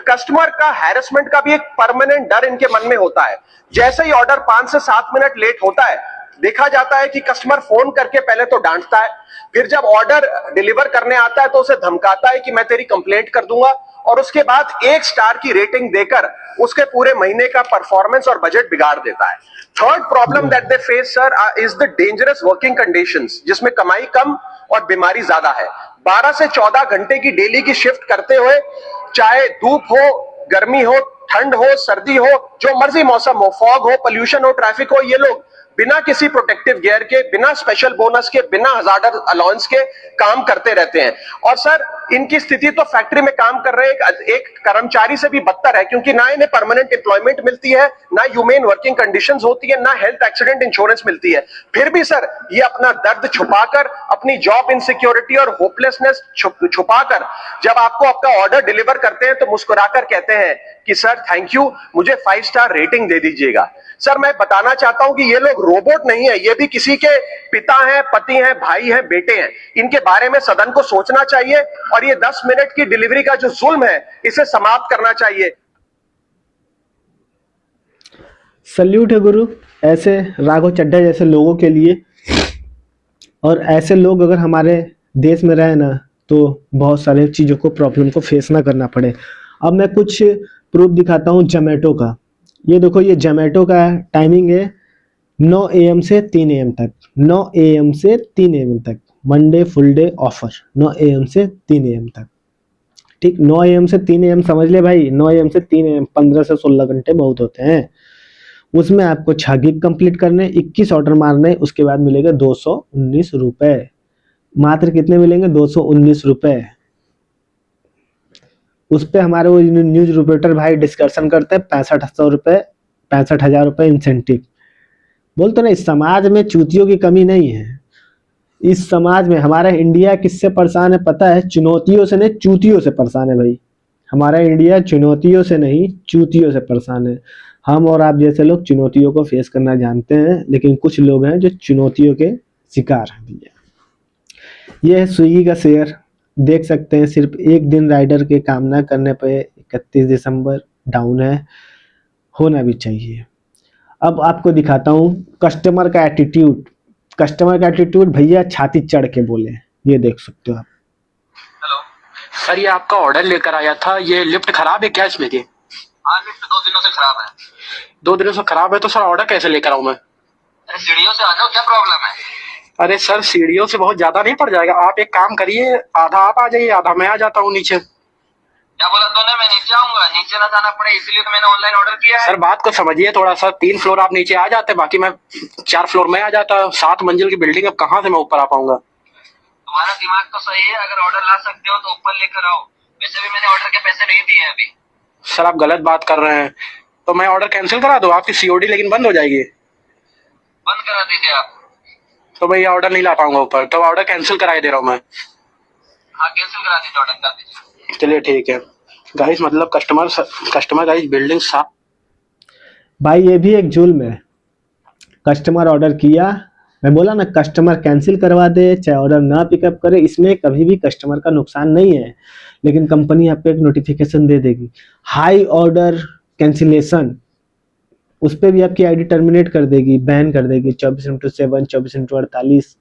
कस्टमर का हैरेसमेंट का भी एक परमानेंट डर इनके मन में होता है। जैसे ही ऑर्डर 5 से 7 मिनट लेट होता है, देखा जाता है कि कस्टमर फोन करके पहले तो डांटता है, फिर जब ऑर्डर डिलीवर करने आता है तो उसे धमकाता है कि मैं तेरी कंप्लेंट कर दूंगा, और उसके बाद 1 स्टार की रेटिंग देकर उसके पूरे महीने का परफॉर्मेंस और बजट बिगाड़ देता है। Third problem that they face sir is the dangerous working conditions, जिसमें कमाई कम और बीमारी ज्यादा है। 12 से 14 घंटे की डेली की शिफ्ट करते हुए, चाहे धूप हो, गर्मी हो, ठंड हो, सर्दी हो, जो मर्जी मौसम हो, फॉग हो, पोल्यूशन हो, ट्रैफिक हो, ये लोग बिना किसी प्रोटेक्टिव गियर के, बिना स्पेशल बोनस के, बिना हजार्डर अलाउंस के काम करते रहते हैं। और सर इनकी स्थिति तो फैक्ट्री में काम कर रहे एक कर्मचारी से भी बदतर है, क्योंकि ना इन्हें परमानेंट एम्प्लॉयमेंट मिलती है, ना ह्यूमेन वर्किंग कंडीशंस होती है, ना हेल्थ एक्सीडेंट इंश्योरेंस मिलती है। फिर भी सर ये अपना दर्द छुपाकर, अपनी जॉब इनसिक्योरिटी और होपलेसनेस छुपाकर जब आपको आपका ऑर्डर डिलीवर करते हैं तो मुस्कुराकर कहते हैं कि सर थैंक यू, मुझे 5 स्टार रेटिंग दे दीजिएगा। सर मैं बताना चाहता हूं कि ये लोग रोबोट नहीं है, ये भी किसी के पिता हैं, पति हैं, भाई हैं, बेटे हैं। इनके बारे में सदन को सोचना चाहिए और ये 10 मिनट की डिलीवरी का जो जुल्म है इसे समाप्त करना चाहिए। सल्यूट है गुरु ऐसे राघव चड्ढा जैसे लोगों के लिए। और ऐसे लोग अगर हमारे देश में रहे ना, तो बहुत सारे चीज़ों को, प्रॉब्लम को फेस ना करना पड़े। अब मैं कुछ प्रूफ दिखाता हूँ जोमेटो का। ये देखो, ये जोमेटो का टाइमिंग है 9 AM से 3 AM तक, 9 AM से 3 AM तक, Monday full day offer, 9 AM से 3 AM तक। ठीक, 9 AM से 3 AM समझ ले भाई, 9 AM से 3 AM 15 से 16 घंटे बहुत होते हैं। उसमें आपको 6 गिग कंप्लीट करने, 21 ऑर्डर मारने, उसके बाद मिलेगा 219 रुपए। मात्र कितने मिलेंगे? 219 रुपए। उस पे हमारे वो न्यूज रिपोर्टर भाई डिस्कशन करते हैं, 6500 रुपए, 65,000 रुपए इंसेंटिव। बोलते ना, इस समाज में चूतियों की कमी नहीं है। इस समाज में हमारा इंडिया किससे परेशान है पता है? चुनौतियों से नहीं, चूतियों से परेशान है भाई। हमारा इंडिया चुनौतियों से नहीं, चूतियों से परेशान है। हम और आप जैसे लोग चुनौतियों को फेस करना जानते हैं, लेकिन कुछ लोग हैं जो चुनौतियों के शिकार हैं भैया। ये है स्विगी का शेयर, देख सकते हैं सिर्फ एक दिन राइडर के काम ना करने पे 31 दिसंबर डाउन है, होना भी चाहिए। अब आपको दिखाता हूँ कस्टमर का एटीट्यूड। कस्टमर का एटीट्यूड भैया छाती चढ़ के बोले, ये देख सकते हो आप। हेलो सर ये आपका ऑर्डर लेकर आया था, ये लिफ्ट खराब है क्या इसमें की? हाँ, लिफ्ट 2 दिनों से खराब है। 2 दिनों से खराब है तो सर ऑर्डर कैसे लेकर आऊँ मैं? अरे सीढ़ियों से आ जाओ, क्या प्रॉब्लम है? अरे सर सीढ़ियों से बहुत ज्यादा नहीं पड़ जाएगा? आप एक काम करिए, आधा आप आ जाइए, आधा मैं आ जाता हूँ नीचे। क्या बोला तूने? मैं नीचे आऊंगा? नीचे ना जाना पड़े इसलिए तो मैंने ऑनलाइन ऑर्डर किया है। सर बात को समझिए थोड़ा सा, 3 फ्लोर आप नीचे आ जाते, बाकी मैं 4 फ्लोर में आ जाता। 7 मंजिल की बिल्डिंग, अब कहाँ से मैं ऊपर आ पाऊंगा? तुम्हारा दिमाग तो सही है, अगर ऑर्डर ला सकते हो तो ऊपर लेकर आओ। वैसे भी मैंने ऑर्डर के पैसे नहीं दिए अभी। सर आप गलत बात कर रहे हैं, तो मैं ऑर्डर कैंसिल करा दूं? आपकी सीओडी लेकिन बंद हो जाएगी। बंद करा दीजिए आप। तो मैं ये ऑर्डर नहीं ला पाऊंगा ऊपर, तो ऑर्डर कैंसिल कराए दे रहा हूँ मैं। हाँ, कैंसिल करा दीजिए, ऑर्डर कर दीजिए। चलिए ठीक है गाइस, मतलब कस्टमर गाइस बिल्डिंग साफ। भाई ये भी एक जुल्म है। कस्टमर ऑर्डर किया, मैं बोला ना कस्टमर कैंसिल करवा दे चाहे ऑर्डर ना पिकअप करे, इसमें कभी भी कस्टमर का नुकसान नहीं है। लेकिन कंपनी आपको एक नोटिफिकेशन दे देगी, हाई ऑर्डर कैंसिलेशन, उस पर भी आपकी आईडी टर्मिनेट कर देगी, बैन कर देगी। 24/7 24/48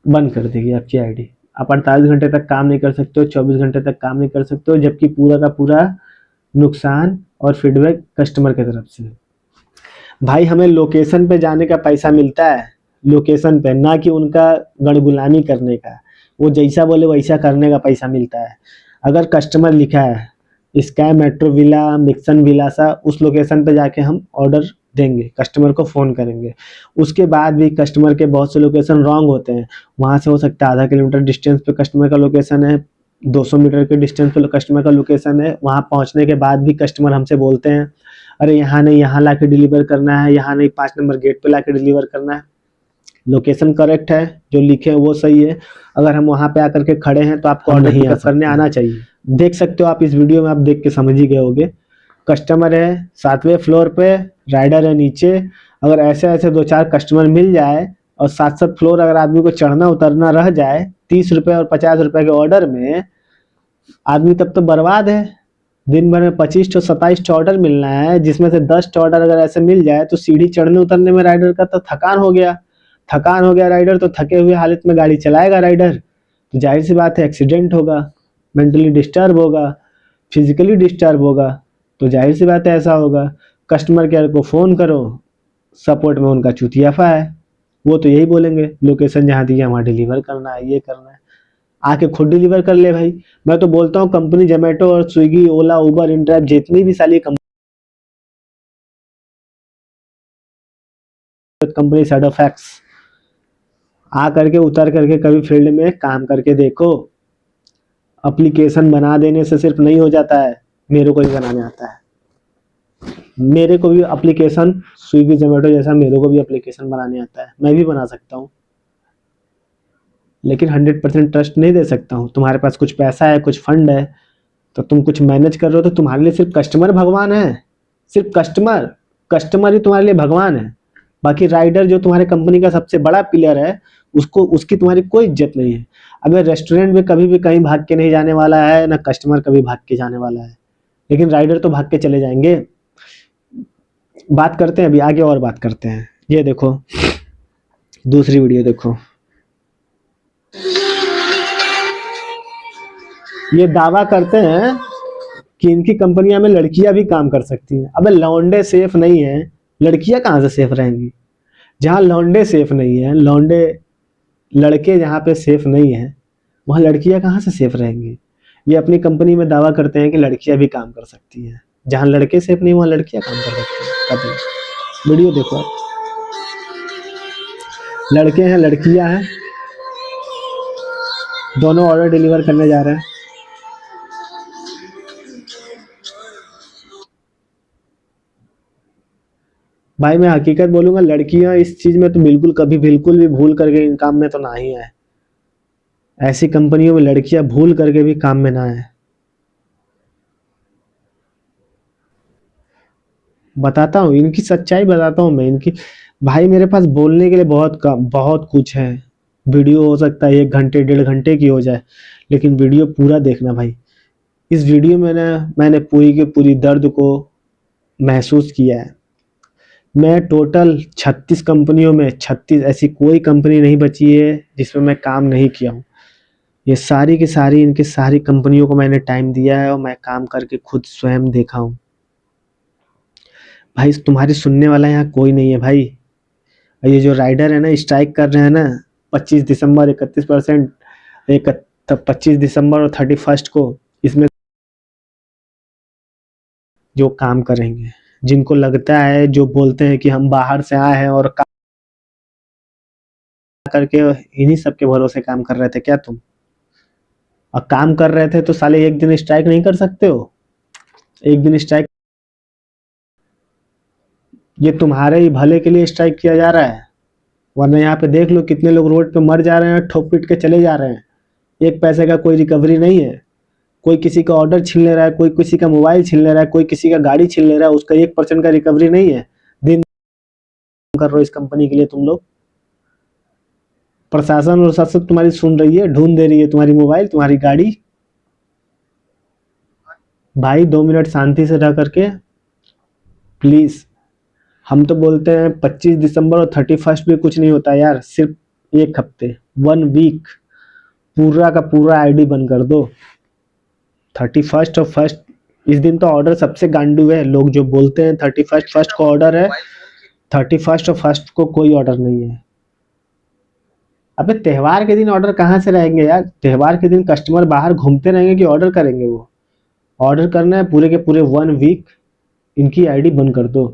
बंद कर देगी आपकी आईडी। आप 48 घंटे तक काम नहीं कर सकते हो, 24 घंटे तक काम नहीं कर सकते हो, जबकि पूरा का पूरा नुकसान और फीडबैक कस्टमर की तरफ से। भाई हमें लोकेशन पे जाने का पैसा मिलता है, लोकेशन पे, ना कि उनका गड़गुलामी करने का। वो जैसा बोले वैसा करने का पैसा मिलता है। अगर कस्टमर लिखा है स्काई मेट्रो विला मिक्सन विलासा, उस लोकेशन पे जाके हम ऑर्डर देंगे, कस्टमर को फ़ोन करेंगे। उसके बाद भी कस्टमर के बहुत से लोकेशन रॉन्ग होते हैं। वहाँ से हो सकता है आधा किलोमीटर डिस्टेंस पे कस्टमर का लोकेशन है, 200 मीटर के डिस्टेंस पे कस्टमर का लोकेशन है। वहाँ पहुँचने के बाद भी कस्टमर हमसे बोलते हैं अरे यहाँ नहीं, यहाँ ला के डिलीवर करना है, यहाँ नहीं 5 नंबर गेट पे ला के डिलीवर करना है। लोकेशन करेक्ट है, जो लिखे हैं वो सही है। अगर हम वहाँ पे आकर के खड़े हैं तो आपको ऑर्डर पिकअप करने आना चाहिए। देख सकते हो आप इस वीडियो में, आप देख के समझ ही गए होगे। कस्टमर है 7वें फ्लोर पे, राइडर है नीचे। अगर ऐसे ऐसे 2-4 कस्टमर मिल जाए और 7-7 फ्लोर अगर आदमी को चढ़ना उतरना रह जाए 30 रुपये और 50 रुपये के ऑर्डर में, आदमी तब तो बर्बाद है। दिन भर में 25 to 27 ऑर्डर मिलना है, जिसमें से 10 ऑर्डर अगर ऐसे मिल जाए तो सीढ़ी चढ़ने उतरने में राइडर का तो थकान हो गया। थकान हो गया राइडर, तो थके हुए हालत में गाड़ी चलाएगा राइडर, तो जाहिर सी बात है एक्सीडेंट होगा, मेंटली डिस्टर्ब होगा, फिजिकली डिस्टर्ब होगा, तो जाहिर सी बात है ऐसा होगा। कस्टमर केयर को फ़ोन करो, सपोर्ट में उनका चुतियाफा है, वो तो यही बोलेंगे लोकेशन जहाँ दिया वहाँ डिलीवर करना है, ये करना है। आके खुद डिलीवर कर ले भाई। मैं तो बोलता हूँ कंपनी जोमेटो और स्विगी, ओला, उबर, इनड्राइव, जितनी भी सारी कंपनी साइड ऑफ फैक्ट्स, आ करके उतर करके कभी फील्ड में काम करके देखो। एप्लीकेशन बना देने से सिर्फ नहीं हो जाता है, मेरे को भी बनाने आता है। मेरे को भी एप्लीकेशन स्विगी जोमेटो जैसा मेरे को भी एप्लीकेशन बनाने आता है, मैं भी बना सकता हूँ, लेकिन 100% ट्रस्ट नहीं दे सकता हूँ। तुम्हारे पास कुछ पैसा है, कुछ फंड है, तो तुम कुछ मैनेज कर रहे हो, तो तुम्हारे लिए सिर्फ कस्टमर भगवान है। सिर्फ कस्टमर ही तुम्हारे लिए भगवान है। बाकी राइडर जो तुम्हारे कंपनी का सबसे बड़ा पिलर है, उसकी तुम्हारी कोई इज्जत नहीं है। अगर रेस्टोरेंट में कभी भी कहीं भाग के नहीं जाने वाला है, ना कस्टमर कभी भाग के जाने वाला है, लेकिन राइडर तो भाग के चले जाएंगे। बात करते हैं अभी आगे, और बात करते हैं। ये देखो दूसरी वीडियो देखो। ये दावा करते हैं कि इनकी कंपनियां में लड़कियां भी काम कर सकती हैं। अबे लौंडे सेफ नहीं है, लड़कियां कहाँ से सेफ रहेंगी? जहाँ लौंडे सेफ नहीं है, लड़के जहाँ पे सेफ नहीं है, वहाँ लड़कियां कहाँ से सेफ रहेंगी? ये अपनी कंपनी में दावा करते हैं कि लड़कियां भी काम कर सकती हैं, जहां लड़के सेफ नहीं वहां लड़कियां काम कर सकती हैं। कभी वीडियो देखो आप, लड़के हैं लड़कियां हैं, दोनों ऑर्डर डिलीवर करने जा रहे हैं। भाई मैं हकीकत बोलूंगा, लड़कियां इस चीज में तो बिल्कुल भी भूल करके इन काम में तो ना ही आए। ऐसी कंपनियों में लड़कियां भूल करके भी काम में ना आए। बताता हूँ इनकी सच्चाई, बताता हूँ मैं इनकी। भाई मेरे पास बोलने के लिए बहुत कुछ है। वीडियो हो सकता है 1 घंटे 1.5 घंटे की हो जाए, लेकिन वीडियो पूरा देखना भाई। इस वीडियो में ना मैंने पूरी की पूरी दर्द को महसूस किया है। मैं टोटल 36 कंपनियों में 36 ऐसी कोई कंपनी नहीं बची है जिसमें मैं काम नहीं किया हूँ। ये सारी की सारी इनकी सारी कंपनियों को मैंने टाइम दिया है और मैं काम करके खुद स्वयं देखा हूँ। भाई तुम्हारी सुनने वाला यहाँ कोई नहीं है भाई। ये जो राइडर है ना, स्ट्राइक कर रहे हैं ना 25 दिसंबर 31%, 25 दिसंबर और 31 को, इसमें जो काम करेंगे, जिनको लगता है, जो बोलते हैं कि हम बाहर से आए हैं और काम करके इन्हीं सबके भरोसे काम कर रहे थे क्या तुम? और काम कर रहे थे तो साले एक दिन स्ट्राइक नहीं कर सकते हो? एक दिन स्ट्राइक, ये तुम्हारे ही भले के लिए स्ट्राइक किया जा रहा है। वरना यहाँ पे देख लो कितने लोग रोड पे मर जा रहे हैं, ठोक पीट के चले जा रहे हैं। 1 पैसे का कोई रिकवरी नहीं है। कोई किसी का ऑर्डर छीन ले रहा है, कोई किसी का मोबाइल छीन ले रहा है, कोई किसी का गाड़ी छीन ले रहा है, उसका 1% का रिकवरी नहीं है। दिन कर रहे हो इस कंपनी के लिए तुम लोग। प्रशासन और शासन तुम्हारी सुन रही है, ढूंढ दे रही है तुम्हारी मोबाइल, तुम्हारी गाड़ी। भाई 2 मिनट शांति से रह करके प्लीज। हम तो बोलते हैं 25 दिसंबर और 31 भी कुछ नहीं होता यार, सिर्फ 1 हफ्ते 1 वीक पूरा का पूरा आईडी बंद कर दो। 31 और 1 इस दिन तो ऑर्डर सबसे गांडू है। लोग जो बोलते हैं 31 1 को ऑर्डर है, 31 और 1 को कोई ऑर्डर नहीं है। अबे त्योहार के दिन ऑर्डर कहाँ से रहेंगे यार? त्योहार के दिन कस्टमर बाहर घूमते रहेंगे कि ऑर्डर करेंगे? वो ऑर्डर करना है पूरे के पूरे 1 वीक, इनकी आईडी बंद कर दो।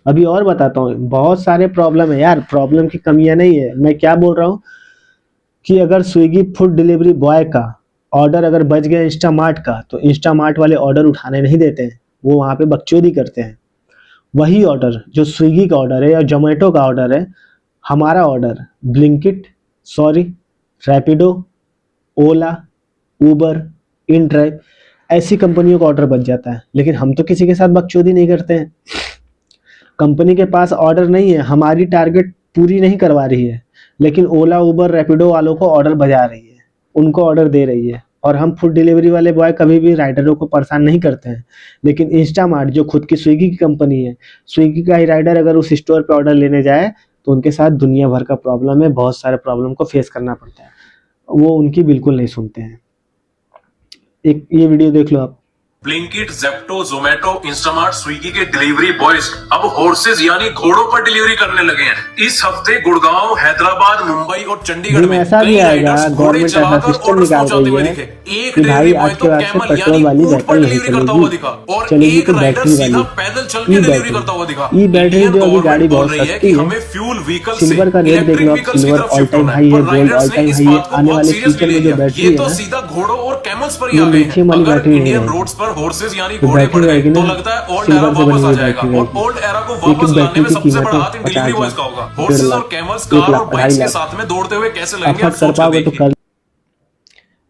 अभी और बताता हूँ, बहुत सारे प्रॉब्लम है यार, प्रॉब्लम की कमियां नहीं है। मैं क्या बोल रहा हूँ कि अगर स्विगी फूड डिलीवरी बॉय का ऑर्डर अगर बच गया इंस्टामार्ट का, तो इंस्टामार्ट वाले ऑर्डर उठाने नहीं देते हैं, वो वहाँ पे बकचोदी करते हैं। वही ऑर्डर जो स्विगी का ऑर्डर है या जोमेटो का ऑर्डर है, हमारा ऑर्डर ब्लिंकिट, रैपिडो, ओला, उबर, इनड्राइव, ऐसी कंपनियों का ऑर्डर बच जाता है। लेकिन हम तो किसी के साथ बकचोदी नहीं करते हैं। कंपनी के पास ऑर्डर नहीं है, हमारी टारगेट पूरी नहीं करवा रही है, लेकिन ओला, उबर, रैपिडो वालों को ऑर्डर बजा रही है, उनको ऑर्डर दे रही है। और हम फूड डिलीवरी वाले बॉय कभी भी राइडरों को परेशान नहीं करते हैं। लेकिन इंस्टामार्ट जो खुद की स्विगी की कंपनी है, स्विगी का ही राइडर अगर उस स्टोर पे ऑर्डर लेने जाए तो उनके साथ दुनिया भर का प्रॉब्लम है, बहुत सारे प्रॉब्लम को फेस करना पड़ता है। वो उनकी बिल्कुल नहीं सुनते हैं। एक ये वीडियो देख लो आप। Blinkit, Zepto, Zomato, Instamart, Swiggy के डिलीवरी बॉयज अब हॉर्सेज यानी घोड़ों पर डिलीवरी करने लगे हैं। इस हफ्ते गुड़गांव, हैदराबाद, मुंबई और चंडीगढ़ में ऐसा भी आएगा, गवर्नमेंट ऐसा सिस्टम निकाल रही है कि भाई आज के बाद से पेट्रोल वाली व्हीकल नहीं चलेगी, चलेगी तो बैटरी वाली ई बैटरी जो अभी गाड़ी बहुत सस्ती है। सिल्वर का रेट देख लो आप, सिल्वर ऑल टाइम हाई है, गोल्ड ऑल टाइम हाई है। आने वाले फ्यूचर में जो बैटरी है ना, ये लिथियम वाली बैटरी नहीं है, हॉर्सेज यानी घोड़े बढ़ गए तो लगता है ओल्ड एरा वापस आ जाएगा। और ओल्ड एरा को वापस लाने में सबसे बड़ा हाथ इन डिलीवरी बॉयज का होगा। हॉर्सेज और कैमल्स कार और बाइक्स के साथ में दौड़ते हुए कैसे लगेंगे आप सोच देखिए।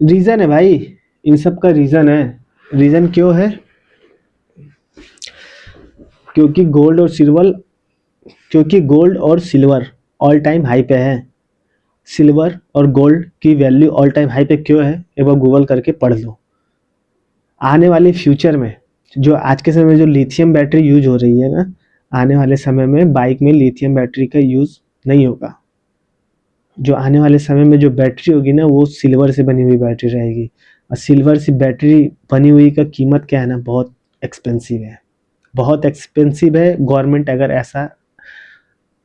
रीजन है भाई, इन सब का रीजन है। रीजन क्यों है? क्योंकि गोल्ड और सिल्वर ऑल टाइम हाई पे है। सिल्वर और गोल्ड की वैल्यू ऑल टाइम हाई पे क्यों है, एक बार गूगल करके पढ़ लो। आने वाले फ्यूचर में जो आज के समय में जो लिथियम बैटरी यूज हो रही है ना, आने वाले समय में बाइक में लिथियम बैटरी का यूज नहीं होगा। जो आने वाले समय में जो बैटरी होगी ना, वो सिल्वर से बनी हुई बैटरी रहेगी। और सिल्वर से बैटरी बनी हुई का कीमत क्या है ना, बहुत एक्सपेंसिव है, बहुत एक्सपेंसिव है। गवर्नमेंट अगर ऐसा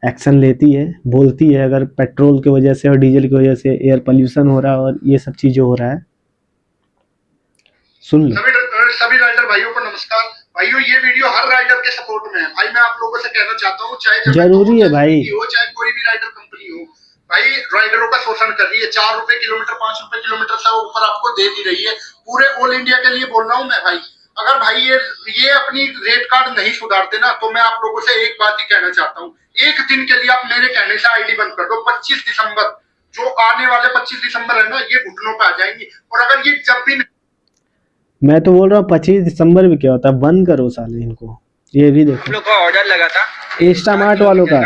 एक्शन लेती है, बोलती है, अगर पेट्रोल की वजह से और डीजल की वजह से एयर पोल्यूशन हो रहा है और ये सब चीज़ें हो रहा है, सुन लो। सभी राइडर भाइयों को नमस्कार। भाइयों, ये वीडियो हर राइडर के सपोर्ट में है। भाई मैं आप लोगों से कहना चाहता हूँ, चाहे जरूरी है भाई, हो चाहे कोई भी राइडर कंपनी हो, भाई राइडरों का शोषण कर रही है। 4 रुपए किलोमीटर, 5 रुपए किलोमीटर से ऊपर आपको दे दी रही है। पूरे ऑल इंडिया के लिए बोल रहा हूँ मैं भाई। अगर भाई ये अपनी रेट कार्ड नहीं सुधारते ना, तो मैं आप लोगों से एक बात ही कहना चाहता हूँ, एक दिन के लिए आप मेरे कहने से आईडी बंद कर दो। 25 दिसंबर, जो आने वाले 25 दिसंबर है ना, ये घुटनों पे आ जाएंगी। और अगर ये जब भी, मैं तो बोल रहा हूँ 25 दिसंबर भी क्या होता है, बंद करो साले इनको। ये भी देखो, हम लोग का ऑर्डर लगा था इंस्टामार्ट वालों का,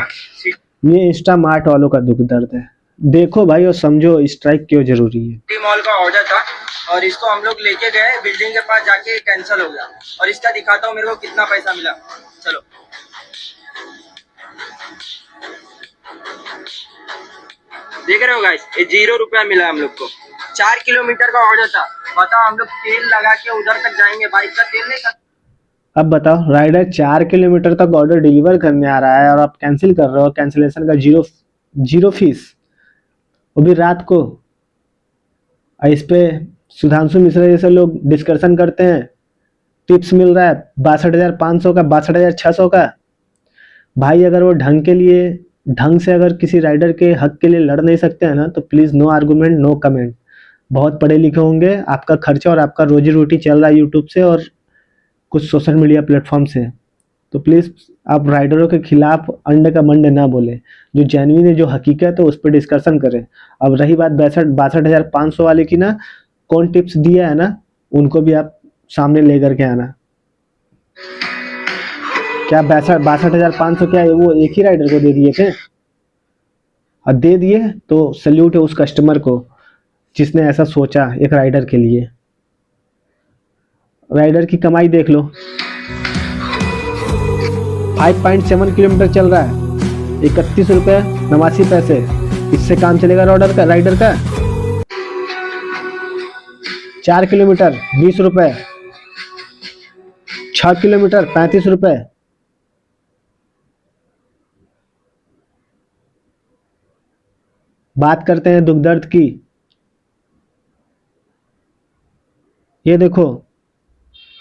ये इंस्टामार्ट वालों का दुख दर्द है। देखो भाई और समझो स्ट्राइक क्यों जरूरी है। सिटी मॉल का ऑर्डर था और इसको हम लोग लेके गए, बिल्डिंग के पास जाके कैंसिल हो गया। और इसका दिखाता हूँ मेरे को कितना पैसा मिला। चलो देख रहे हो गाइस, ये 0 रुपया मिला हम लोग को। 4 किलोमीटर का ऑर्डर था। बताओ हम लोग तेल लगा के उधर तक जाएंगे, बाइक का तेल नहीं खत्म। अब बताओ, राइडर 4 किलोमीटर तक ऑर्डर डिलीवर करने आ रहा है और आप कैंसिल कर रहे हो, कैंसिलेशन का जीरो फीस, वो भी रात को। इस पे सुधांशु मिश्रा जैसे लोग डिस्कशन करते हैं, टिप्स मिल रहा है 62,500 का, 62,600 का। भाई अगर वो ढंग से अगर किसी राइडर के हक के लिए लड़ नहीं सकते हैं ना, तो please no argument, no comment. बहुत पढ़े लिखे होंगे, आपका खर्चा और आपका रोजी रोटी चल रहा है यूट्यूब से और कुछ सोशल मीडिया प्लेटफॉर्म से, तो प्लीज़ आप राइडरों के खिलाफ अंडे का मंडे ना बोले। जो जेन्युइन है, जो हकीकत है, उस पर डिस्कशन करें। अब रही बात 62,500 वाले की ना, कौन टिप्स दिया है ना, उनको भी आप सामने लेकर के आना। क्या 62,500 क्या है वो एक ही राइडर को दे दिए थे? और दे दिए तो सल्यूट है उस कस्टमर को जिसने ऐसा सोचा एक राइडर के लिए। राइडर की कमाई देख लो, 5.7 किलोमीटर चल रहा है, 31 रुपये 89 पैसे। इससे काम चलेगा राइडर का? 4 किलोमीटर 20 रुपये, 6 किलोमीटर 35 रुपये। बात करते हैं दुख दर्द की। ये देखो,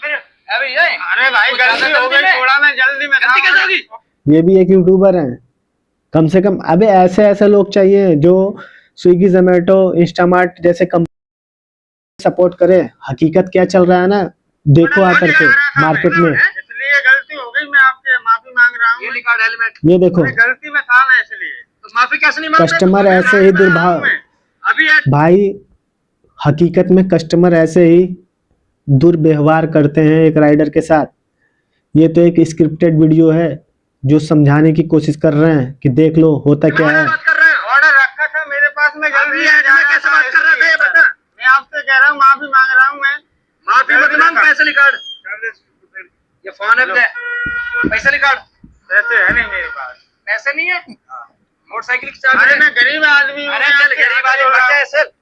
अरे भाई गलती हो गई, थोड़ा मैं जल्दी में गलती कैसे होगी? ये भी एक यूट्यूबर हैं। कम से कम अबे ऐसे लोग चाहिए जो स्विगी, जोमेटो, इंस्टामार्ट जैसे कंपनी सपोर्ट करे। हकीकत क्या चल रहा है ना, देखो आकर के मार्केट में। इसलिए गलती हो गई, मैं आपसे माफी मांग रहा हूँ। ये लिखा हेलमेट, ये देखो, गलती में था मैं, इसलिए तो माफी कैसे नहीं मांग रहे? कस्टमर ऐसे ही दुर्भाव भाई, हकीकत में कस्टमर ऐसे ही दुर्व्यवहार करते हैं एक राइडर के साथ। ये तो एक स्क्रिप्टेड वीडियो है जो समझाने की कोशिश कर रहे हैं कि देख लो होता क्या है। ऑर्डर रखा था मेरे पास में, गलती है। मैं कैसे बात कर रहा था ये बता। मैं आपसे कह रहा हूँ, माफी मांग रहा हूँ मैं। माफी मत मांग, पैसे निकाल। ये फोन है, पैसे निकाल। पैसे है नहीं मेरे पास। पैसे नहीं है? मोटरसाइकिल की चाबी। अरे मैं गरीब आदमी हूँ। अरे चल, गरीब आदमी बचा है सर,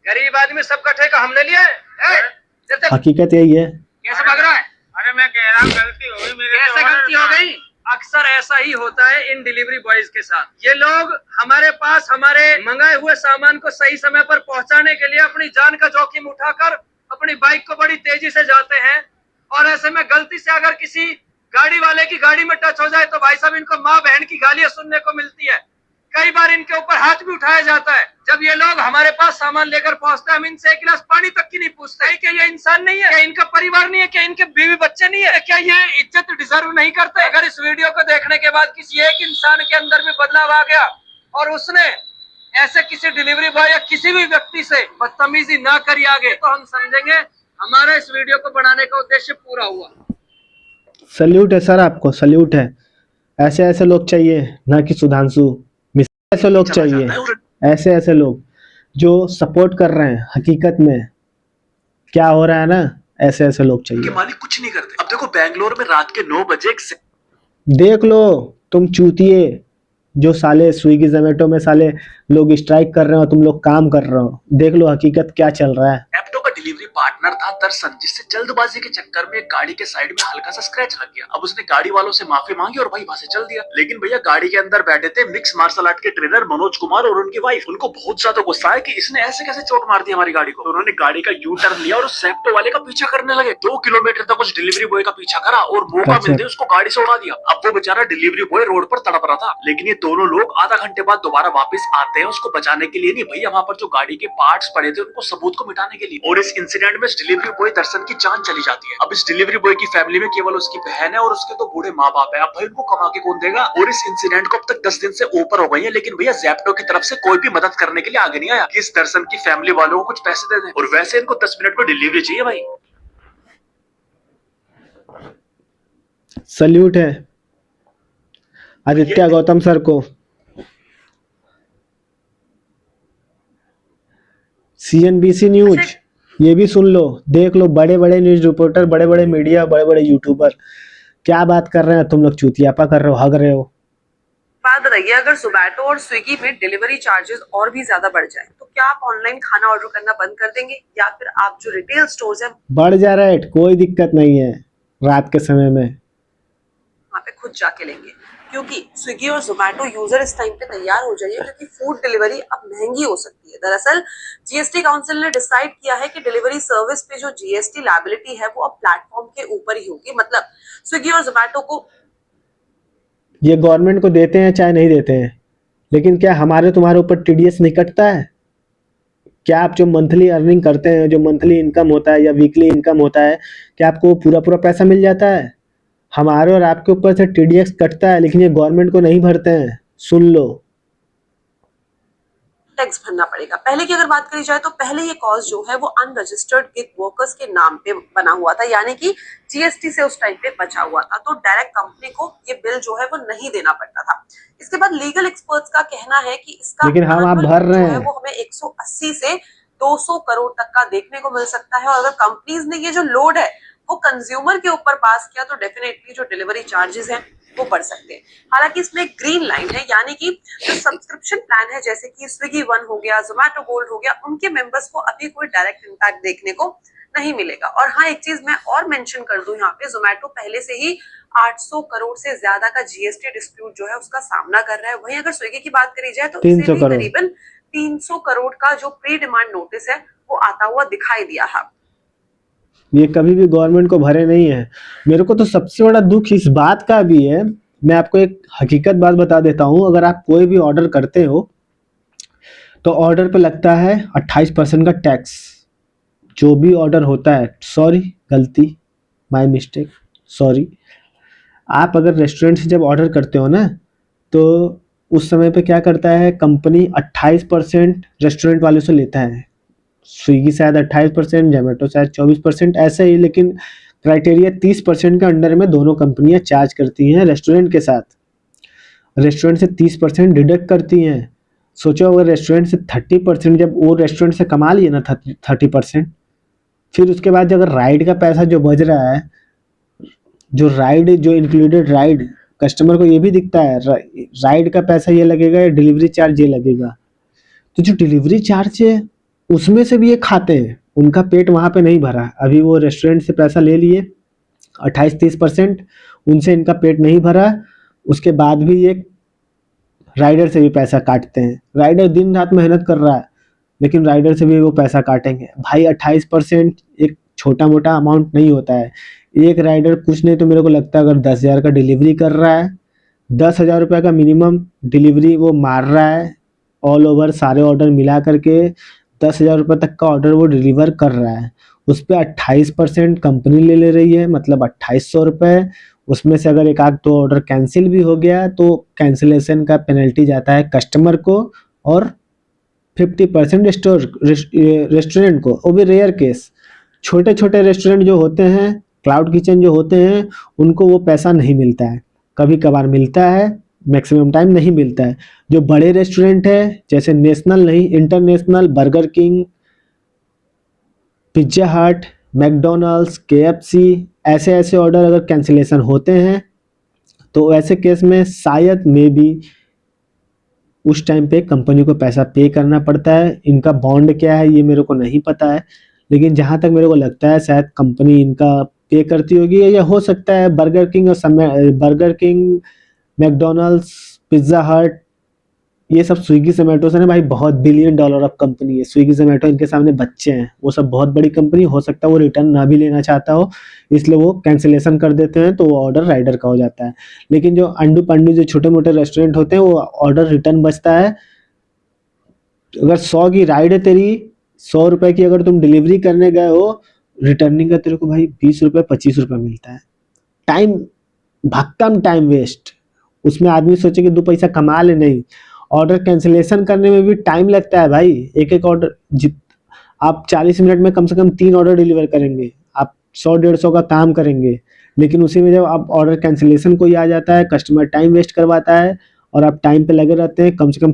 गरीब आदमी सब कट्ठे का हमने लिया है। हकीकत यही है। कैसे भाग रहा है? अरे मैं कह रहा हूँ गलती हो गई मेरे। कैसे गलती हो गई? अक्सर ऐसा ही होता है इन डिलीवरी बॉयज के साथ। ये लोग हमारे पास हमारे मंगाए हुए सामान को सही समय पर पहुंचाने के लिए अपनी जान का जोखिम उठाकर अपनी बाइक को बड़ी तेजी से जाते हैं। और ऐसे में गलती से अगर किसी गाड़ी वाले की गाड़ी में टच हो जाए तो भाई साहब इनको माँ बहन की गालियां सुनने को मिलती है। कई बार इनके ऊपर हाथ भी उठाया जाता है। जब ये लोग हमारे पास सामान लेकर पहुंचते हैं, हम इनसे एक गिलास पानी तक की नहीं पूछते हैं। क्या ये इंसान नहीं है? क्या इनका परिवार नहीं है? क्या इनके बीवी बच्चे नहीं है? क्या ये इज्जत डिजर्व नहीं करते? अगर इस वीडियो को देखने के बाद किसी एक इंसान के अंदर भी बदलाव आ गया और उसने ऐसे किसी डिलीवरी बॉय या किसी भी व्यक्ति से बदतमीजी ना करी आगे, तो हम समझेंगे हमारा इस वीडियो को बनाने का उद्देश्य पूरा हुआ। सल्यूट है सर, आपको सल्यूट है। ऐसे लोग चाहिए, ना कि सुधांशु। ऐसे लोग चाहिए, ऐसे लोग जो सपोर्ट कर रहे हैं हकीकत में क्या हो रहा है ना, ऐसे लोग चाहिए। मालिक कुछ नहीं करते। अब देखो बेंगलोर में रात के 9 बजे देख लो तुम चूतिए, जो साले स्विगी जोमेटो में साले लोग स्ट्राइक कर रहे हो, तुम लोग काम कर रहे हो। देख लो हकीकत क्या चल रहा है। एप्टो का डिलीवरी पार्टनर पार्टनर था दर्शन, जिससे जल्दबाजी के चक्कर में गाड़ी के साइड में हल्का सा स्क्रैच लग गया। अब उसने गाड़ी वालों से माफी मांगी और भाई वहां से चल दिया। लेकिन भैया गाड़ी के अंदर बैठे थे मिक्स मार्शल आर्ट के ट्रेनर मनोज कुमार और उनकी वाइफ। उनको बहुत ज्यादा गुस्सा है कि इसने ऐसे कैसे चोट मार दी हमारी गाड़ी को। तो उन्होंने गाड़ी का यू टर्न लिया और उस ज़ेप्टो वाले का पीछा करने लगे। 2 किलोमीटर तक उस डिलीवरी बॉय का पीछा करा और मौका मिलते उसको गाड़ी से उड़ा दिया। अब वो बेचारा डिलीवरी बॉय रोड पर तड़प रहा था। लेकिन ये दोनों लोग आधा घंटे बाद दोबारा वापस आते हैं उसको बचाने के लिए। नहीं भैया, वहां पर जो गाड़ी के पार्ट्स पड़े थे उनको सबूत को मिटाने के लिए। और इस इंसिडेंट में इस डिलीवरी बॉय दर्शन की जान चली जाती है। अब इस डिलीवरी बॉय की फैमिली में केवल उसकी बहन है और उसके तो बूढ़े माँ बाप है। अब भाई उनको कमा के कौन देगा। और इस इंसिडेंट को अब तक 10 दिन से ऊपर हो गई है, लेकिन भैया ज़ेप्टो की तरफ से कोई भी मदद करने के लिए आगे नहीं आया कि इस दर्शन की फैमिली वालों को कुछ पैसे दे दें। और वैसे इनको 10 मिनट में डिलीवरी चाहिए भाई। सल्यूट है आदित्य गौतम सर को। CNBC न्यूज ये भी सुन लो, देख लो, बड़े बड़े न्यूज रिपोर्टर, बड़े बड़े मीडिया, बड़े बड़े यूट्यूबर क्या बात कर रहे हैं। तुम लोग चूतियापा कर रहे हो, हग रहे हो। बात बताइए, अगर जोमैटो और स्विगी में डिलीवरी चार्जेस और भी ज्यादा बढ़ जाए तो क्या आप ऑनलाइन खाना ऑर्डर करना बंद कर देंगे, या फिर आप जो रिटेल स्टोर्स हैं बढ़ जा रहा है, कोई दिक्कत नहीं है, रात के समय में वहाँ पे खुद जाके लेंगे? क्योंकि स्विगी और जोमैटो यूजर इस टाइम पे तैयार हो जाइए, क्योंकि फूड डिलीवरी अब महंगी हो सकती है। दरअसल जीएसटी काउंसिल ने डिसाइड किया है कि डिलीवरी सर्विस पे जो जीएसटी लायबिलिटी है वो अब प्लेटफॉर्म के ऊपर ही होगी। मतलब स्विगी और जोमैटो को, ये गवर्नमेंट को देते हैं चाहे नहीं देते हैं, लेकिन क्या हमारे तुम्हारे ऊपर TDS नहीं कटता है? क्या आप जो मंथली अर्निंग करते हैं, जो मंथली इनकम होता है या वीकली इनकम होता है, क्या आपको पूरा पूरा पैसा मिल जाता है? हमारे और आपके ऊपर से TDS कटता है, लेकिन ये गवर्नमेंट को नहीं भरते हैं। सुन लो, टैक्स भरना पड़ेगा। पहले की अगर बात करी जाए तो पहले ये कॉस्ट जो है वो अनरजिस्टर्ड गिग वर्कर्स के नाम पे बना हुआ था, यानी कि जीएसटी से उस टाइम पे बचा हुआ था, तो डायरेक्ट कंपनी को ये बिल जो है वो नहीं देना पड़ता था। इसके बाद लीगल एक्सपर्ट्स का कहना है कि इसका लेकिन हम आप भर रहे हैं, वो हमें 180 से 200 करोड़ तक का देखने को मिल सकता है। और अगर कंपनीज ने ये जो लोड है वो कंज्यूमर के ऊपर पास किया तो डेफिनेटली जो डिलीवरी चार्जेस हैं वो बढ़ सकते हैं। हालांकि इसमें एक ग्रीन लाइन है, यानी कि जो सब्सक्रिप्शन प्लान है जैसे कि स्विगी वन हो गया, जोमैटो गोल्ड हो गया, उनके मेंबर्स को अभी कोई डायरेक्ट इम्पैक्ट देखने को नहीं मिलेगा। और हाँ, एक चीज मैं और मेंशन कर दूं यहाँ पे, जोमैटो पहले से ही 800 करोड़ से ज्यादा का जीएसटी डिस्प्यूट जो है उसका सामना कर रहा है। वहीं अगर स्विगी की बात करी जाए तो इसे भी करीबन 300 करोड़ का जो प्री डिमांड नोटिस है वो आता हुआ दिखाई दिया है। ये कभी भी गवर्नमेंट को भरे नहीं है। मेरे को तो सबसे बड़ा दुख इस बात का भी है, मैं आपको एक हकीकत बात बता देता हूँ। अगर आप कोई भी ऑर्डर करते हो तो ऑर्डर पे लगता है 28% का टैक्स। जो भी ऑर्डर होता है, सॉरी गलती, माय मिस्टेक, सॉरी। आप अगर रेस्टोरेंट से जब ऑर्डर करते हो ना, तो उस समय पे क्या करता है कंपनी, 28% रेस्टोरेंट वालों से लेता है। स्विगी शायद 28%, जोमेटो शायद 24%, ऐसे ही। लेकिन क्राइटेरिया 30% के अंडर में दोनों कंपनियां चार्ज करती हैं रेस्टोरेंट के साथ। रेस्टोरेंट से 30% डिडक्ट करती हैं। सोचो अगर रेस्टोरेंट से 30%, जब वो रेस्टोरेंट से कमा लिए ना 30%, फिर उसके बाद अगर राइड का पैसा जो बच रहा है, जो राइड, जो इंक्लूडेड राइड, कस्टमर को ये भी दिखता है राइड का पैसा ये लगेगा या डिलीवरी चार्ज ये लगेगा, तो जो डिलीवरी चार्ज है उसमें से भी ये खाते हैं। उनका पेट वहाँ पे नहीं भरा। अभी वो रेस्टोरेंट से पैसा ले लिए 28-30%, उनसे इनका पेट नहीं भरा, उसके बाद भी ये राइडर से भी पैसा काटते हैं। राइडर दिन रात मेहनत कर रहा है, लेकिन राइडर से भी वो पैसा काटेंगे। भाई 28% एक छोटा मोटा अमाउंट नहीं होता है। एक राइडर कुछ नहीं तो मेरे को लगता है अगर 10,000 का डिलीवरी कर रहा है, 10,000 रुपये का मिनिमम डिलीवरी वो मार रहा है। ऑल ओवर सारे ऑर्डर मिला करके 10,000 रुपये तक का ऑर्डर वो डिलीवर कर रहा है। उस पर 28% कंपनी ले रही है, मतलब 2,800 रुपये। उसमें से अगर एक आध 2 ऑर्डर कैंसिल भी हो गया तो कैंसिलेशन का पेनल्टी जाता है कस्टमर को, और 50% रेस्टोरेंट को। वो भी रेयर केस, छोटे छोटे रेस्टोरेंट जो होते हैं, क्लाउड किचन जो होते हैं, उनको वो पैसा नहीं मिलता है। कभी कभार मिलता है, मैक्सिमम टाइम नहीं मिलता है। जो बड़े रेस्टोरेंट है, जैसे नेशनल नहीं इंटरनेशनल, बर्गर किंग, पिज्जा हट, मैकडोनल्ड्स, KFC, ऐसे ऐसे ऑर्डर अगर कैंसिलेशन होते हैं तो ऐसे केस में शायद मे बी उस टाइम पे कंपनी को पैसा पे करना पड़ता है। इनका बॉन्ड क्या है ये मेरे को नहीं पता है, लेकिन जहाँ तक मेरे को लगता है शायद कंपनी इनका पे करती होगी, या हो सकता है बर्गर किंग, मैकडोनल्ड्स, पिज्ज़ा हट, ये सब स्विगी जोमेटो से ना भाई बहुत बिलियन डॉलर ऑफ कंपनी है। स्विगी जोमेटो इनके सामने बच्चे हैं, वो सब बहुत बड़ी कंपनी, हो सकता है वो रिटर्न ना भी लेना चाहता हो, इसलिए वो कैंसिलेशन कर देते हैं, तो वो ऑर्डर राइडर का हो जाता है। लेकिन जो अंडू पंडू जो छोटे मोटे रेस्टोरेंट होते हैं, वो ऑर्डर रिटर्न बचता है। अगर 100 की राइड है तेरी, 100 रुपए की अगर तुम डिलीवरी करने गए हो, रिटर्निंग का तेरे को भाई 20 रुपए 25 रुपए मिलता है। टाइम, भक्कम टाइम वेस्ट। उसमें आदमी सोचे कि 2 पैसा कमा ले, नहीं, ऑर्डर कैंसिलेशन करने में भी टाइम लगता है भाई। एक ऑर्डर आप 40 मिनट में कम से कम 3 ऑर्डर डिलीवर करेंगे, आप 100-150 का काम करेंगे, लेकिन उसी में जब आप ऑर्डर कैंसिलेशन कोई आ जाता है, कस्टमर टाइम वेस्ट करवाता है और आप टाइम पे लगे रहते हैं, कम से कम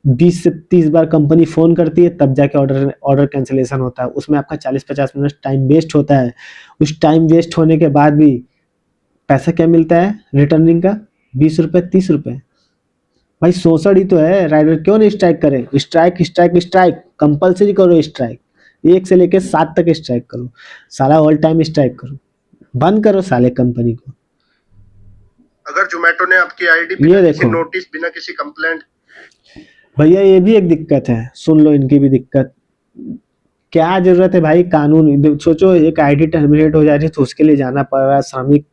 20 से 30 बार कंपनी फ़ोन करती है, तब जाके ऑर्डर कैंसिलेशन होता है। उसमें आपका 40-50 मिनट टाइम वेस्ट होता है। उस टाइम वेस्ट होने के बाद भी पैसा क्या मिलता है रिटर्निंग का? 20 रुपये 30 रुपये। भाई 66 ही तो है, राइडर क्यों नहीं स्ट्राइक करें? स्ट्राइक स्ट्राइक स्ट्राइक, कंपल्सरी करो स्ट्राइक, 1 से लेकर 7 तक स्ट्राइक करो, साला ऑल टाइम स्ट्राइक करो, बंद करो साले कंपनी को। अगर जोमेटो ने आपकी आईडी ये बिना देखो किसी नोटिस, बिना किसी कंप्लेंट, भैया ये भी एक दिक्कत है, सुन लो इनकी भी दिक्कत। क्या जरूरत है भाई कानून? सोचो एक आईडी टर्मिनेट हो जा रही है तो उसके लिए जाना पड़ रहा है श्रमिक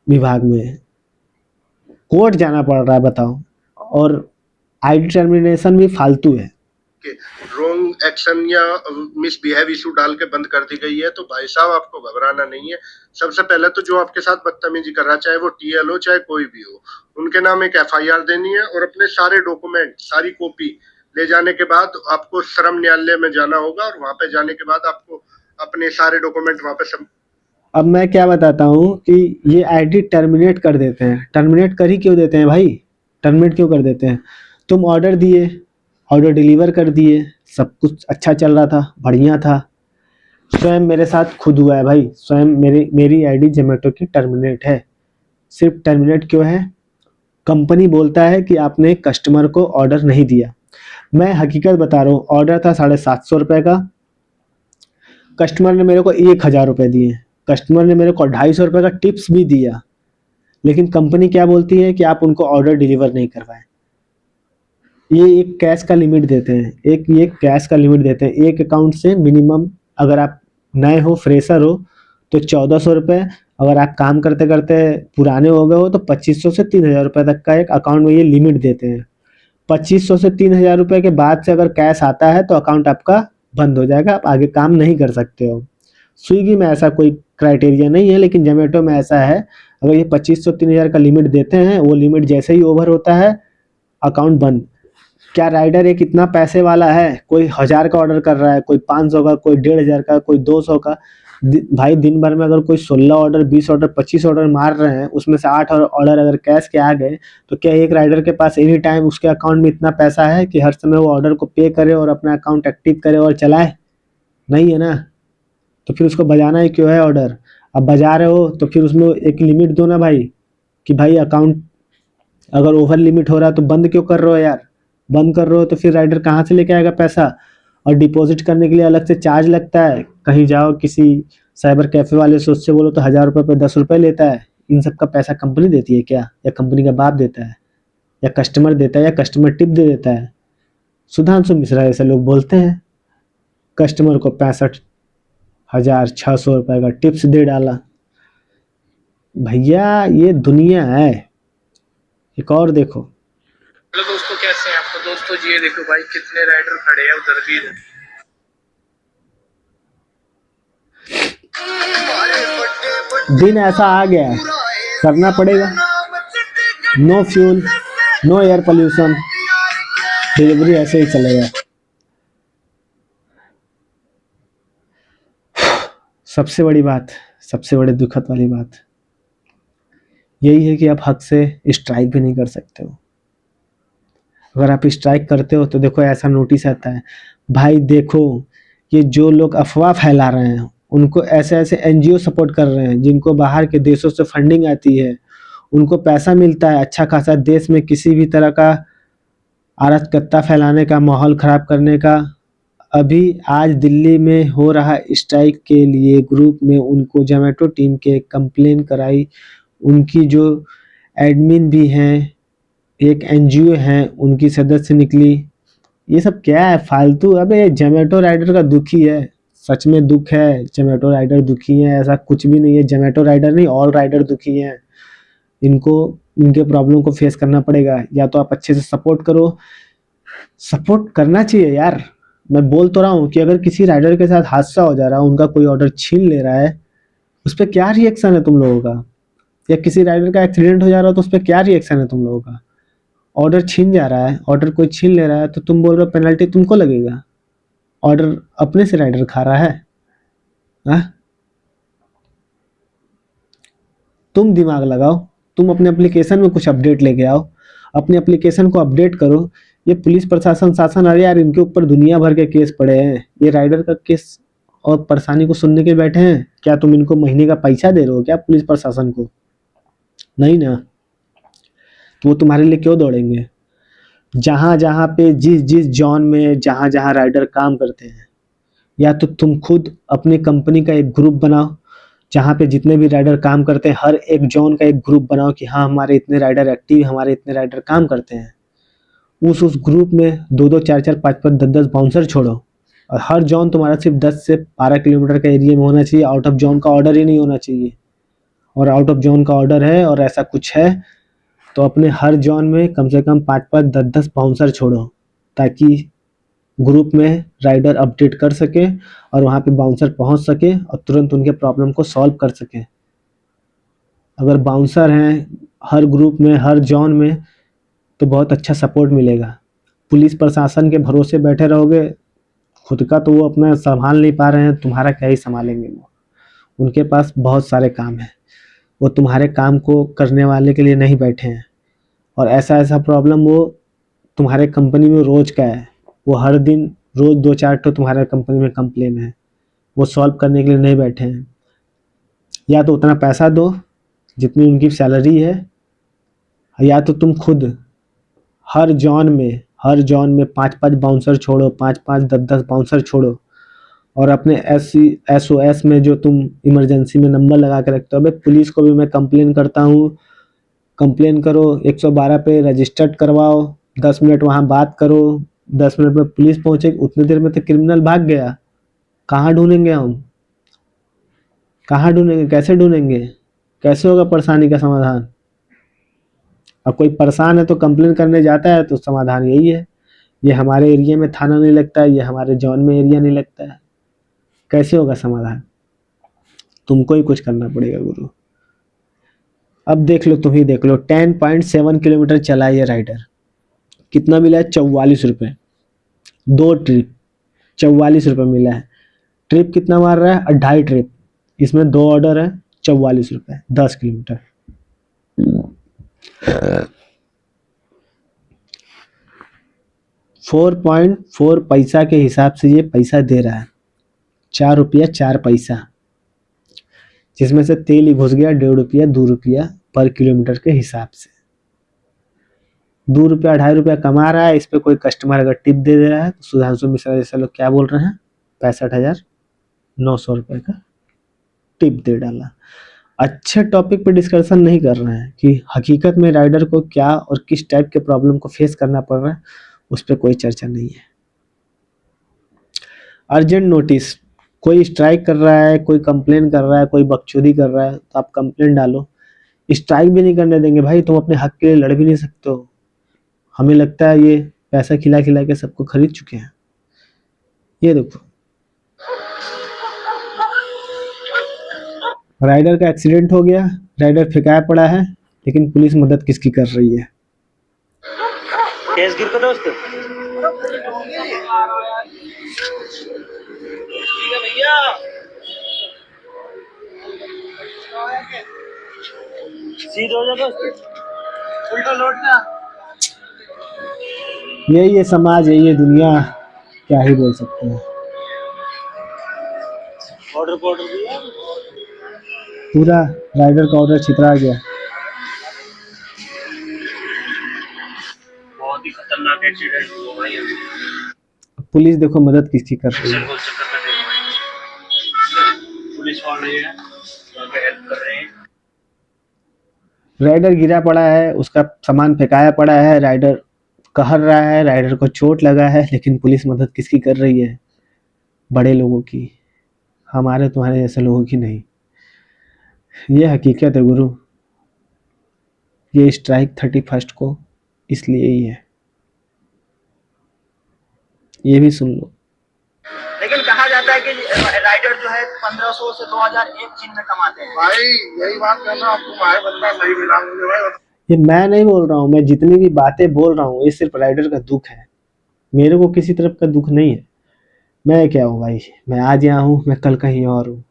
विभाग में, कोर्ट जाना पड़ रहा है, बताओ। और आईडी टर्मिनेशन भी फालतू है। रॉन्ग एक्शन या मिसबिहेव इशू डाल के बंद कर दी गई है, तो भाई साहब आपको घबराना नहीं है। सबसे पहले तो जो आपके साथ बदतमीजी कर रहा, चाहे वो टीएल हो चाहे कोई भी हो, उनके नाम एक एफआईआर देनी है और अपने सारे डॉक्यूमेंट, सारी कॉपी ले जाने के बाद आपको श्रम न्यायालय में जाना होगा और वहां पे जाने के बाद आपको अपने सारे डॉक्यूमेंट वहां पे अब मैं क्या बताता हूँ कि ये आईडी टर्मिनेट कर देते हैं। टर्मिनेट कर ही क्यों देते हैं भाई? टर्मिनेट क्यों कर देते हैं? तुम ऑर्डर दिए, ऑर्डर डिलीवर कर दिए, सब कुछ अच्छा चल रहा था, बढ़िया था। स्वयं मेरे साथ खुद हुआ है भाई, स्वयं मेरी आईडी जोमेटो की टर्मिनेट है। सिर्फ टर्मिनेट क्यों है? कंपनी बोलता है कि आपने कस्टमर को ऑर्डर नहीं दिया। मैं हकीकत बता रहा हूँ, ऑर्डर था 750 रुपये का, कस्टमर ने मेरे को 1000 रुपये दिए, कस्टमर ने मेरे को 250 रुपये का टिप्स भी दिया, लेकिन कंपनी क्या बोलती है कि आप उनको ऑर्डर डिलीवर नहीं करवाएं। ये एक कैश का लिमिट देते हैं, ये कैश का लिमिट देते हैं। एक अकाउंट से मिनिमम, अगर आप नए हो, फ्रेशर हो, तो 1400 रुपये, अगर आप काम करते करते पुराने हो गए हो तो 2500 से 3000 रुपये तक का एक अकाउंट में ये लिमिट देते हैं। 2500 से 3000 रुपये के बाद से अगर कैश आता है तो अकाउंट आपका बंद हो जाएगा, आप आगे काम नहीं कर सकते हो। स्विगी में ऐसा कोई क्राइटेरिया नहीं है, लेकिन जोमेटो में ऐसा है। अगर ये 2500-3000 का लिमिट देते हैं, वो लिमिट जैसे ही ओवर होता है अकाउंट बंद। क्या राइडर एक इतना पैसे वाला है? कोई 1000 का ऑर्डर कर रहा है, कोई 500 का, कोई 1500 का, कोई 200 का। भाई दिन भर में अगर कोई 16 ऑर्डर, 20 ऑर्डर, 25 ऑर्डर मार रहे हैं, उसमें से 8 ऑर्डर अगर कैश के आ गए, तो क्या एक राइडर के पास एनी टाइम उसके अकाउंट में इतना पैसा है कि हर समय वो ऑर्डर को पे करे और अपना अकाउंट एक्टिव करे और चलाए? नहीं है ना। तो फिर उसको बजाना ही क्यों है ऑर्डर? अब बजा रहे हो तो फिर उसमें एक लिमिट दो ना भाई, कि भाई अकाउंट अगर ओवर लिमिट हो रहा है तो बंद क्यों कर रहे हो यार? बंद कर रहे हो तो फिर राइडर कहाँ से लेके आएगा पैसा? और डिपॉजिट करने के लिए अलग से चार्ज लगता है। कहीं जाओ किसी साइबर कैफे वाले से, उससे बोलो तो 1000 रुपये पे 10 रुपये लेता है। इन सब का पैसा कंपनी देती है क्या? या कंपनी का बाप देता है, या कस्टमर देता है, या कस्टमर टिप दे देता है? सुधांशु मिश्रा ऐसे लोग बोलते हैं, कस्टमर को 65,600 रुपये का टिप्स दे डाला। भैया ये दुनिया है। एक और देखो। हेलो दोस्तों, कैसे हैं आप? तो दोस्तों जी ये देखो भाई कितने राइडर खड़े हैं उधर भी। दिन ऐसा आ गया है, करना पड़ेगा। No fuel, no air pollution, delivery ऐसे ही चलेगा। सबसे बड़ी बात, सबसे बड़ी दुखद वाली बात यही है कि आप हक से स्ट्राइक भी नहीं कर सकते हो। अगर आप स्ट्राइक करते हो तो देखो ऐसा नोटिस आता है, भाई देखो ये जो लोग अफवाह फैला रहे हैं उनको ऐसे ऐसे एनजीओ सपोर्ट कर रहे हैं, जिनको बाहर के देशों से फंडिंग आती है, उनको पैसा मिलता है अच्छा खासा, देश में किसी भी तरह का अराजकता फैलाने का, माहौल ख़राब करने का, अभी आज दिल्ली में हो रहा स्ट्राइक के लिए ग्रुप में उनको जोमेटो टीम के कंप्लेन कराई। उनकी जो एडमिन भी हैं, एक एनजीओ हैं, उनकी सदस्य निकली। ये सब क्या है फालतू? अबे जोमेटो राइडर का दुख ही है, सच में दुख है। जोमेटो राइडर दुखी है ऐसा कुछ भी नहीं है। जोमेटो राइडर नहीं, ऑल राइडर दुखी हैं। इनको इनके प्रॉब्लम को फेस करना पड़ेगा। या तो आप अच्छे से सपोर्ट करो, सपोर्ट करना चाहिए यार। मैं बोल तो रहा हूँ कि अगर किसी राइडर के साथ हादसा हो जा रहा है, उनका कोई ऑर्डर छीन ले रहा है, उस पर क्या रिएक्शन है तुम लोगों का? या किसी राइडर का एक्सीडेंट हो जा रहा है तो उस पर क्या रिएक्शन है तुम लोगों का? ऑर्डर छीन जा रहा है, ऑर्डर कोई छीन ले रहा है तो तुम बोल रहे हो पेनल्टी तुमको लगेगा। ऑर्डर अपने से राइडर खा रहा है। हाँ, तुम दिमाग लगाओ, तुम अपने एप्लीकेशन में कुछ अपडेट लेके आओ, अपने एप्लीकेशन को अपडेट करो। ये पुलिस प्रशासन शासन, अरे यार इनके ऊपर दुनिया भर के केस पड़े हैं। ये राइडर का केस और परेशानी को सुनने के बैठे हैं क्या? तुम इनको महीने का पैसा दे रहे हो क्या पुलिस प्रशासन को? नहीं ना, तो वो तुम्हारे लिए क्यों दौड़ेंगे? जहाँ जहाँ पे जिस जिस जॉन में जहाँ जहाँ राइडर काम करते हैं, या तो तुम खुद अपनी कंपनी का एक ग्रुप बनाओ, जहाँ पे जितने भी राइडर काम करते हैं हर एक जॉन का एक ग्रुप बनाओ कि हाँ हमारे इतने राइडर एक्टिव, हमारे इतने राइडर काम करते हैं। उस ग्रुप में 2-2, 4-4, 5-5, 10-10 बाउंसर छोड़ो। और हर जॉन तुम्हारा सिर्फ 10 से 12 किलोमीटर का एरिया में होना चाहिए। आउट ऑफ जॉन का ऑर्डर ही नहीं होना चाहिए। और आउट ऑफ जॉन का ऑर्डर है और ऐसा कुछ है तो अपने हर जॉन में कम से कम 5-5, 10-10 बाउंसर छोड़ो, ताकि ग्रुप में राइडर अपडेट कर सके और वहाँ पे बाउंसर पहुँच सके और तुरंत उनके प्रॉब्लम को सॉल्व कर सके। अगर बाउंसर हैं हर ग्रुप में, हर जॉन में, तो बहुत अच्छा सपोर्ट मिलेगा। पुलिस प्रशासन के भरोसे बैठे रहोगे, खुद का तो वो अपना संभाल नहीं पा रहे हैं, तुम्हारा क्या ही संभालेंगे वो? उनके पास बहुत सारे काम हैं, वो तुम्हारे काम को करने वाले के लिए नहीं बैठे हैं। और ऐसा ऐसा प्रॉब्लम वो तुम्हारे कंपनी में रोज का है, वो हर दिन रोज 2-4 तो तुम्हारे कंपनी में कंप्लेन है, वो सॉल्व करने के लिए नहीं बैठे हैं। या तो उतना पैसा दो जितनी उनकी सैलरी है, या तो तुम खुद हर जॉन में 5-5 बाउंसर छोड़ो, 5-5, 10-10 बाउंसर छोड़ो। और अपने SOS में जो तुम इमरजेंसी में नंबर लगा के रखते हो, अबे पुलिस को भी मैं कंप्लेन करता हूँ, कंप्लेन करो, 112 पे रजिस्टर्ड करवाओ, 10 मिनट वहाँ बात करो, 10 मिनट में पुलिस पहुँचेगी। उतनी देर में तो क्रिमिनल भाग गया। कहाँ ढूंढेंगे हम? कहाँ ढूंढेंगे? कैसे ढूंढेंगे? कैसे होगा परेशानी का समाधान? अब कोई परेशान है तो कंप्लेन करने जाता है तो समाधान यही है, ये हमारे एरिया में थाना नहीं लगता है, ये हमारे जॉन में एरिया नहीं लगता है। कैसे होगा समाधान? तुमको ही कुछ करना पड़ेगा गुरु। अब देख लो, तुम ही देख लो, 10.7 किलोमीटर चला ये राइडर, कितना मिला है? 44 रुपये। 2 ट्रिप 44 रुपये मिला है। ट्रिप कितना मार रहा है? 2.5 ट्रिप, इसमें 2 ऑर्डर है, 44 रुपये, 10 किलोमीटर। 4.4 पैसा के हिसाब से ये पैसा दे रहा है, 4 रुपया 4 पैसा, जिसमें से तेल ही घुस गया 1.5 रुपया 2 रुपया पर किलोमीटर के हिसाब से। 2 रुपया 2.5 रुपया कमा रहा है। इस पे कोई कस्टमर अगर टिप दे रहा है तो सुधांशु मिश्रा जैसे लोग क्या बोल रहे हैं, 65,900 रुपये का टिप दे डाला। अच्छे टॉपिक पे डिस्कशन नहीं कर रहे हैं कि हकीकत में राइडर को क्या और किस टाइप के प्रॉब्लम को फेस करना पड़ रहा है, उस पर कोई चर्चा नहीं है। अर्जेंट नोटिस, कोई स्ट्राइक कर रहा है, कोई कंप्लेन कर रहा है, कोई बकचोदी कर रहा है तो आप कंप्लेन डालो। स्ट्राइक भी नहीं करने देंगे भाई, तुम अपने हक के लिए लड़ भी नहीं सकते हो। हमें लगता है ये पैसा खिला खिला के सबको खरीद चुके हैं। ये देखो, राइडर का एक्सीडेंट हो गया, राइडर फेंकाया पड़ा है, लेकिन पुलिस मदद किसकी कर रही है? केस गिर को दोस्त भैया, सीधा हो जा दोस्त, उल्टा लौटना। यही है समाज, यही है दुनिया, क्या ही बोल सकते हैं। ऑर्डर दिया, पूरा राइडर का ऑर्डर छितरा गया। बहुत ही खतरनाक एक्सीडेंट हुआ भाई। पुलिस देखो मदद किसकी कर रही है। पुलिस वाले हैं हेल्प कर रहे हैं। राइडर गिरा पड़ा है, उसका सामान फेंकाया पड़ा है, राइडर कहर रहा है, राइडर को चोट लगा है, लेकिन पुलिस मदद किसकी कर रही है? बड़े लोगों की, हमारे तुम्हारे जैसे लोगों की नहीं। ये हकीकत है गुरु। ये स्ट्राइक 31 को इसलिए ही है, ये भी सुन लो। लेकिन कहा जाता है कि राइडर जो है 1500 से 2000 एक दिन में कमाते हैं। भाई यही बात करना, अब तुम्हारे बंदा सही मिला मुझे भाई। ये मैं नहीं बोल रहा हूँ, मैं जितनी भी बातें बोल रहा हूँ ये सिर्फ राइडर का दुख है, मेरे को किसी तरफ का दुख नहीं है। मैं क्या हूँ भाई, मैं आज यहाँ हूँ, मैं कल कहीं और हूँ।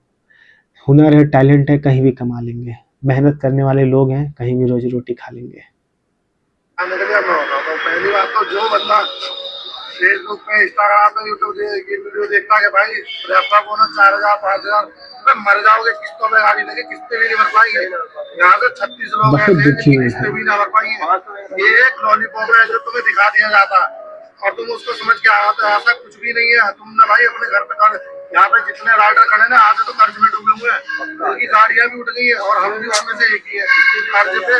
हुनर है, टैलेंट है, कहीं भी कमा लेंगे। मेहनत करने वाले लोग हैं, कहीं भी रोजी रोटी खा लेंगे। पहली बात तो जो बंदा फेसबुक पे, इंस्टाग्राम पे, यूट्यूब ये वीडियो देखता है भाई रेफर बोनस 4000 5000, मर जाओगे, किस्तों में गाड़ी लगे, किस्तें भी नहीं भर पाएंगे। यहाँ से 36 लोग ऐसे हैं जिनकी किस्तें भी ना भर पाएंगे। ये एक लॉलीपॉप है जो तुम्हें दिखा दिया जाता है और तुम उसको समझ के आया, तो ऐसा कुछ भी नहीं है। तुमने भाई अपने घर पे कर, यहाँ पे जितने राइडर खड़े ना आधे तो कर्ज में डूबे हुए हैं, उनकी गाड़ियां भी उठ गई है और हम भी उसमें से एक ही है कर्ज पे।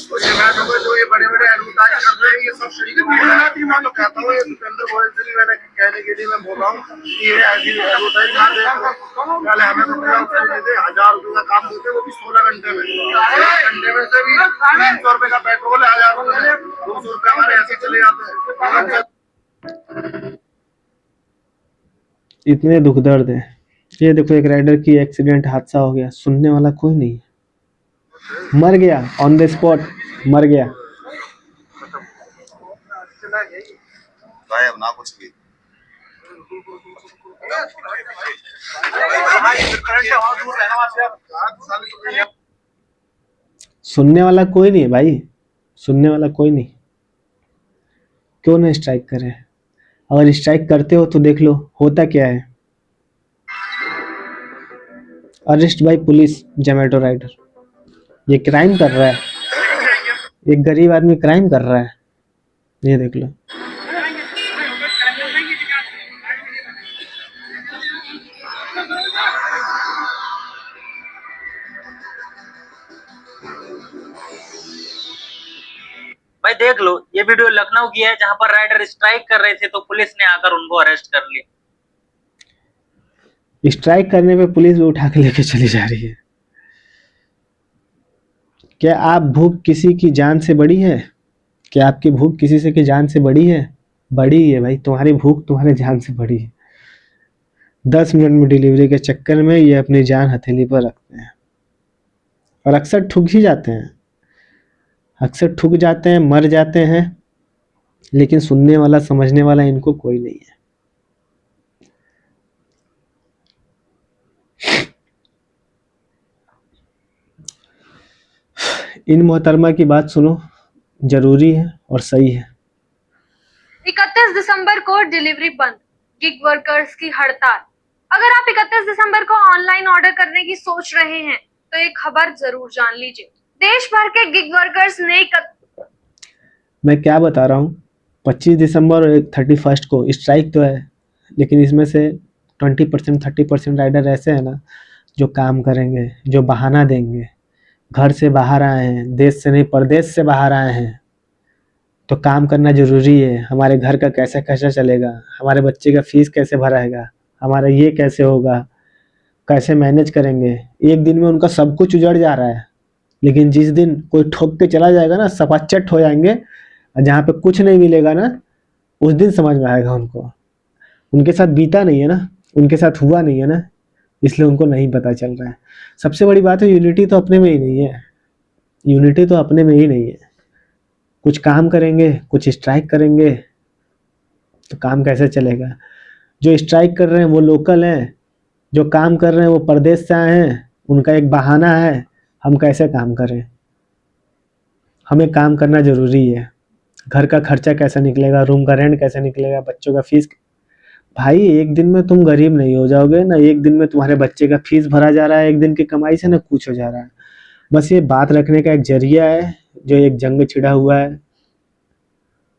तो ये मैं तो जो ये बड़े बड़े एडवर्टाइज कर रहे हैं, ये सब शरीर मैं कहता हूँ, ये दुकानदार बोल से नहीं, मैंने कहने के लिए मैं बोल रहा हूँ कि ये ऐसी एडवर्टाइज ना दे। पहले हमें तो पूरा देते 1000 रुपये का काम देते, वो भी 16 घंटे में। 1 घंटे में से भी 300 रुपये का पेट्रोल है, 1000 रुपये 200 रुपये हमारे ऐसे चले जाते हैं। इतने दुख दर्द है। ये देखो एक राइडर की एक्सीडेंट, हादसा हो गया, सुनने वाला कोई नहीं, मर गया ऑन द स्पॉट, मर गया। अब ना कुछ भी सुनने वाला कोई नहीं है भाई, सुनने वाला कोई नहीं। क्यों ना स्ट्राइक करे? अगर स्ट्राइक करते हो तो देख लो होता क्या है। Arrest by police Zomato rider. ये क्राइम कर रहा है, एक गरीब आदमी क्राइम कर रहा है, ये देख लो। भाई देख लो, ये वीडियो लखनऊ की है जहां पर राइडर स्ट्राइक कर रहे थे तो पुलिस ने आकर उनको अरेस्ट कर लिया। स्ट्राइक करने पे पुलिस भी उठा के लेके चली जा रही है। क्या आप भूख किसी की जान से बड़ी है? क्या आपकी भूख किसी से की जान से बड़ी है? बड़ी है भाई, तुम्हारी भूख तुम्हारे जान से बड़ी है। 10 मिनट में डिलीवरी के चक्कर में ये अपनी जान हथेली पर रखते हैं और अक्सर ठुक ही जाते हैं, अक्सर ठुक जाते हैं, मर जाते हैं, लेकिन सुनने वाला समझने वाला इनको कोई नहीं है। इन मोहतरमा की बात सुनो, जरूरी है और सही है। 31 दिसंबर को डिलीवरी बंद, गिग वर्कर्स की हड़ताल। अगर आप 31 दिसंबर को ऑनलाइन ऑर्डर करने की सोच रहे हैं तो ये खबर जरूर जान लीजिए। देश भर के गिग वर्कर्स ने मैं क्या बता रहा हूँ, 25 दिसंबर और 31 को स्ट्राइक तो है, लेकिन इसमें से 20% 30% राइडर ऐसे हैं ना जो काम करेंगे, जो बहाना देंगे। घर से बाहर आए हैं, देश से नहीं परदेश से बाहर आए हैं, तो काम करना ज़रूरी है। हमारे घर का कैसे खर्चा चलेगा, हमारे बच्चे का फीस कैसे भराएगा, हमारा ये कैसे होगा, कैसे मैनेज करेंगे। एक दिन में उनका सब कुछ उजड़ जा रहा है, लेकिन जिस दिन कोई ठोक के चला जाएगा ना, सपाचट हो जाएंगे, और जहाँ पे कुछ नहीं मिलेगा ना, उस दिन समझ में आएगा उनको। उनके साथ बीता नहीं है ना, उनके साथ हुआ नहीं है ना, इसलिए उनको नहीं पता चल रहा है। सबसे बड़ी बात है, यूनिटी तो अपने में ही नहीं है, यूनिटी तो अपने में ही नहीं है। कुछ काम करेंगे, कुछ स्ट्राइक करेंगे तो काम कैसे चलेगा। जो स्ट्राइक कर रहे हैं वो लोकल हैं, जो काम कर रहे हैं वो परदेश से आए हैं, उनका एक बहाना है। हम कैसे काम करें? हमें काम करना ज़रूरी है। घर का खर्चा कैसे निकलेगा, रूम का रेंट कैसे निकलेगा, बच्चों का फीस। भाई एक दिन में तुम गरीब नहीं हो जाओगे ना, एक दिन में तुम्हारे बच्चे का फीस भरा जा रहा है, एक दिन की कमाई से ना कुछ हो जा रहा है। बस ये बात रखने का एक जरिया है, जो एक जंग छिड़ा हुआ है।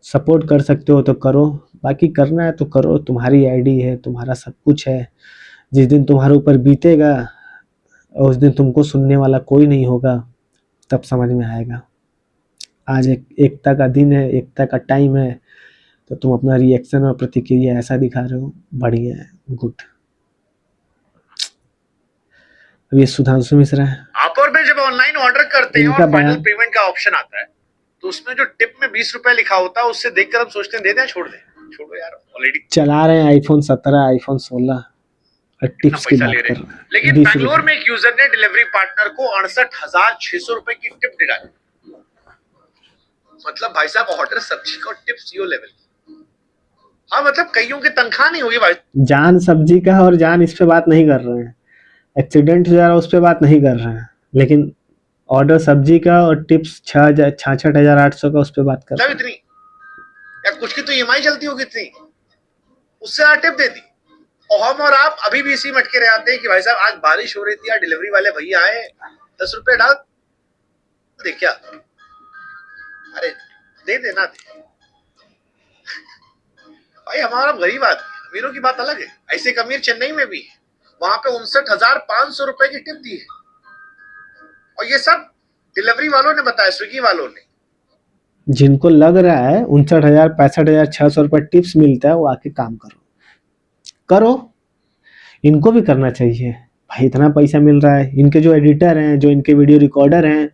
सपोर्ट कर सकते हो तो करो, बाकी करना है तो करो, तुम्हारी आईडी है, तुम्हारा सब कुछ है। जिस दिन तुम्हारे ऊपर बीतेगा और उस दिन तुमको सुनने वाला कोई नहीं होगा, तब समझ में आएगा। आज एकता का दिन है, एकता का टाइम है, तो तुम अपना रिएक्शन और प्रतिक्रिया ऐसा दिखा रहे हो, बढ़िया है, गुड। अब ये सुधांशु मिश्रा है, आप और मैं जब ऑनलाइन ऑर्डर करते हैं इनका और फाइनल बयान। पेमेंट का ऑप्शन आता है, तो उसमें जो टिप में 20 रुपए लिखा होता है, उससे देखकर हम सोचते हैं दे दें, छोड़ दें। छोड़ो यार, ऑलरेडी चला रहे हैं आईफोन 17, आईफोन 16 और टिप्स की पैसा बात ले कर रहे रहे हैं। हैं। लेकिन 20 बैंगलोर रुपए। में एक यूजर ने डिलीवरी पार्टनर को 68,600 रुपए की टिप दिलाई। मतलब भाई साहब ऑर्डर सब्जी का टिप सीओ लेवल। हाँ मतलब कईयों की तनख्वाह नहीं होगी भाई। जान सब्जी का और जान इस पे बात नहीं कर रहे हैं, एक्सीडेंट हो जा रहा है उस पे बात नहीं कर रहे हैं, लेकिन ऑर्डर सब्जी का और टिप्स 66,800 का उस पे बात कर रहे मतलब इतनी, या कुछ की तो ईएमआई चलती होगी इतनी, उससे टिप दे दी। और हम और आप अभी भी इसी मटके रह आते हैं कि भाई साहब आज बारिश हो रही थी, यार डिलीवरी वाले भैया आए, 10 रुपए डाल दे क्या, अरे दे देना दे। भाई हमारा गरीब आदमी, अमीरों की बात अलग है। ऐसे एक अमीर चेन्नई में भी है, वहां पे 59,500 रुपए की टिप दी है, और ये सब डिलीवरी वालों ने बताया, स्विगी वालों ने। जिनको लग रहा है 59,000 65,600 रुपये टिप्स मिलता है, वो आके काम करो। इनको भी करना चाहिए भाई, इतना पैसा मिल रहा है। इनके जो एडिटर हैं, जो इनके वीडियो रिकॉर्डर हैं,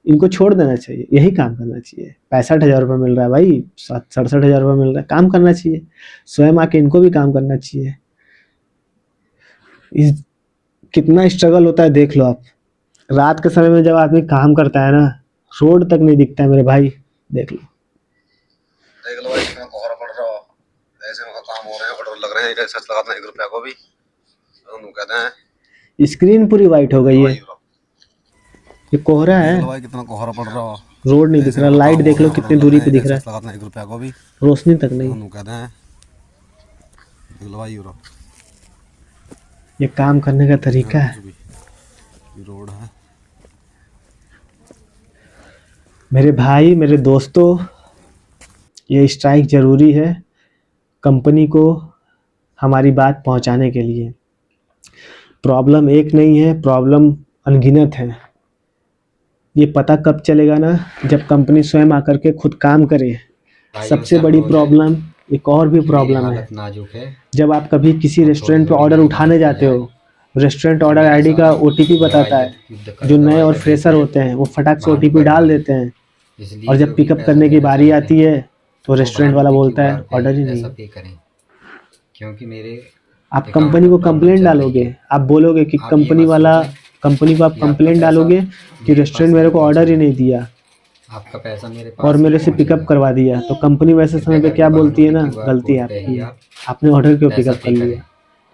इनको छोड़ देना चाहिए, यही काम करना चाहिए। 65,000 रुपये मिल रहा है भाई, 67,000 रुपये मिल रहा है, काम करना चाहिए। स्वयं आके इनको भी काम करना चाहिए। कितना स्ट्रगल होता है देख लो आप। रात के समय में जब आदमी काम करता है ना, रोड तक नहीं दिखता है मेरे भाई, देख लो भाई कितना कोहरा पड़ रहा हो, ऐसे में काम हो रहे हैं, ऑर्डर लग रहे हैं, सच लगाते हैं 1 रुपया को भी, हम कहते हैं स्क्रीन पूरी वाइट हो गई है। ये कोहरा है, भाई कितना कोहरा पड़ रहा हो, रोड नहीं दिख रहा, लाइट देख लो कितनी दूरी पे दिख रहा है, लगाते हैं 1 रुपया को भी, रोशनी तक नहीं। हम कहते हैं भाई ये काम करने का तरीका है। रोड है मेरे भाई, मेरे दोस्तों, ये स्ट्राइक ज़रूरी है कंपनी को हमारी बात पहुंचाने के लिए। प्रॉब्लम एक नहीं है, प्रॉब्लम अनगिनत है। ये पता कब चलेगा ना, जब कंपनी स्वयं आकर के खुद काम करे। सबसे बड़ी प्रॉब्लम, एक और भी प्रॉब्लम है, जब आप कभी किसी रेस्टोरेंट पे ऑर्डर उठाने जाते हो, रेस्टोरेंट ऑर्डर आईडी का ओटीपी बताता है, जो नए और फ्रेशर होते हैं वो फटाक से ओटीपी डाल देते हैं, और जब पिकअप करने की बारी आती है तो रेस्टोरेंट वाला बोलता है ऑर्डर ही नहीं। क्योंकि मेरे आप कंपनी को कंप्लेंट डालोगे, आप बोलोगे कि कंपनी को आप कंप्लेंट डालोगे कि रेस्टोरेंट मेरे को ऑर्डर ही नहीं दिया, आपका पैसा मेरे पास और मेरे से पिकअप करवा दिया, तो कंपनी वैसे समय पे क्या बोलती है ना, गलती आपकी है, आपने ऑर्डर क्यों पिकअप कर लिया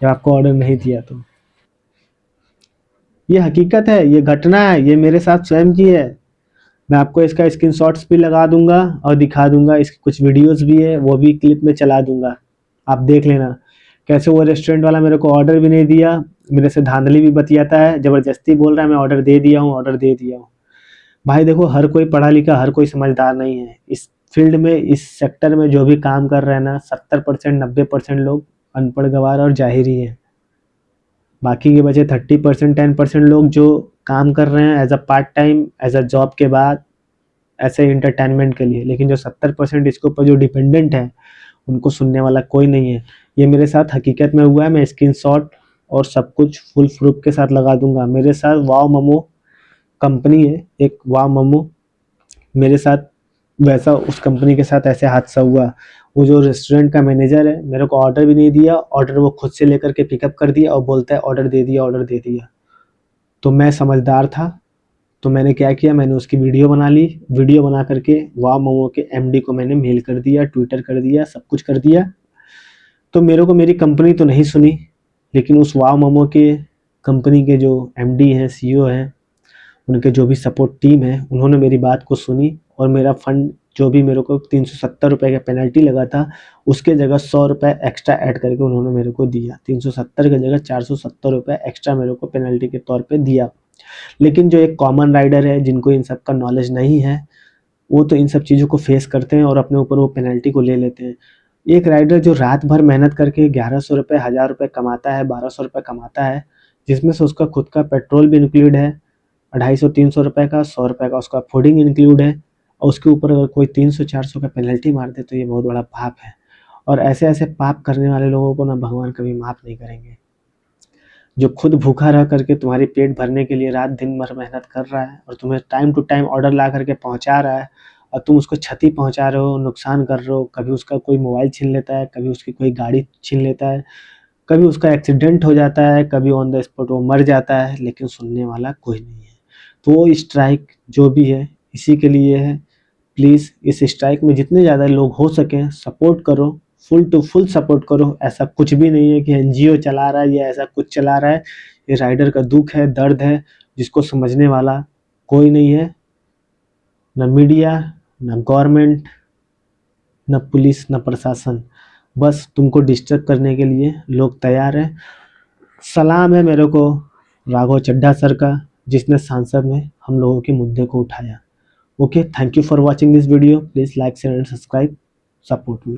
जब आपको ऑर्डर नहीं दिया। तो ये हकीकत है, ये घटना है, ये मेरे साथ स्वयं की है। मैं आपको इसका स्क्रीनशॉट्स भी लगा दूंगा और दिखा दूंगा, इसकी कुछ वीडियोस भी है, वो भी क्लिप में चला दूंगा, आप देख लेना कैसे वो रेस्टोरेंट वाला मेरे को ऑर्डर भी नहीं दिया, मेरे से धांधली भी बतियाता है, ज़बरदस्ती बोल रहा है मैं ऑर्डर दे दिया हूँ। भाई देखो, हर कोई पढ़ा लिखा, हर कोई समझदार नहीं है। इस फील्ड में, इस सेक्टर में जो भी काम कर रहे हैं ना, 70% 90% लोग अनपढ़ गवार और जाहिरी हैं। बाकी के बचे 30% 10% लोग जो काम कर रहे हैं as a part time, as a job के बाद, ऐसे इंटरटेनमेंट के लिए। लेकिन जो 70% इसके ऊपर जो डिपेंडेंट है, उनको सुनने वाला कोई नहीं है। ये मेरे साथ हकीकत में हुआ है, मैं स्क्रीनशॉट और सब कुछ फुल प्रूफ के साथ लगा दूंगा। मेरे साथ वाव मोमो कंपनी है, एक वाव मोमो, मेरे साथ वैसा उस कंपनी के साथ ऐसे हादसा हुआ। वो जो रेस्टोरेंट का मैनेजर है, मेरे को ऑर्डर भी नहीं दिया, ऑर्डर वो खुद से लेकर के पिकअप कर दिया और बोलता है ऑर्डर दे दिया। तो मैं समझदार था, तो मैंने क्या किया, मैंने उसकी वीडियो बना ली। वीडियो बना करके वाव मोमो के एमडी को मैंने मेल कर दिया, ट्विटर कर दिया, सब कुछ कर दिया। तो मेरे को मेरी कंपनी तो नहीं सुनी, लेकिन उस वाव मोमो के कंपनी के जो एमडी हैं, सीईओ हैं, उनके जो भी सपोर्ट टीम है, उन्होंने मेरी बात को सुनी और मेरा फंड जो भी मेरे को 370 रुपये का पेनल्टी लगा था, उसके जगह 100 रुपये एक्स्ट्रा ऐड करके उन्होंने मेरे को दिया। 370 की जगह 470 रुपये एक्स्ट्रा मेरे को पेनल्टी के तौर पे दिया। लेकिन जो एक कॉमन राइडर है, जिनको इन सब का नॉलेज नहीं है, वो तो इन सब चीज़ों को फेस करते हैं और अपने ऊपर वो पेनल्टी को ले लेते हैं। एक राइडर जो रात भर मेहनत करके 1100 रुपये, 1000 रुपये कमाता है, 1200 रुपये कमाता है, जिसमें से उसका खुद का पेट्रोल भी इंक्लूड है, 250-300 रुपये का, 100 रुपये का उसका फूडिंग इंक्लूड है, और उसके ऊपर अगर कोई 300-400 का पेनल्टी मार दे तो ये बहुत बड़ा पाप है। और ऐसे ऐसे पाप करने वाले लोगों को ना भगवान कभी माफ़ नहीं करेंगे। जो खुद भूखा रह करके तुम्हारी पेट भरने के लिए रात दिन भर मेहनत कर रहा है और तुम्हें टाइम टू टाइम ऑर्डर ला करके पहुंचा रहा है, और तुम उसको क्षति पहुंचा रहे हो, नुकसान कर रहे हो। कभी उसका कोई मोबाइल छीन लेता है, कभी उसकी कोई गाड़ी छीन लेता है, कभी उसका एक्सीडेंट हो जाता है, कभी ऑन द स्पॉट वो मर जाता है, लेकिन सुनने वाला कोई नहीं है। तो वो स्ट्राइक जो भी है इसी के लिए है। प्लीज़ इस स्ट्राइक में जितने ज़्यादा लोग हो सकें सपोर्ट करो, फुल टू फुल सपोर्ट करो। ऐसा कुछ भी नहीं है कि एनजीओ चला रहा है या ऐसा कुछ चला रहा है। ये राइडर का दुख है, दर्द है, जिसको समझने वाला कोई नहीं है, न मीडिया, न गवर्नमेंट, न पुलिस, न प्रशासन। बस तुमको डिस्टर्ब करने के लिए लोग तैयार हैं। सलाम है मेरे को राघव चड्ढा सर का, जिसने सांसद में हम लोगों के मुद्दे को उठाया। Okay, thank you for watching this video. Please like, share and subscribe, support me.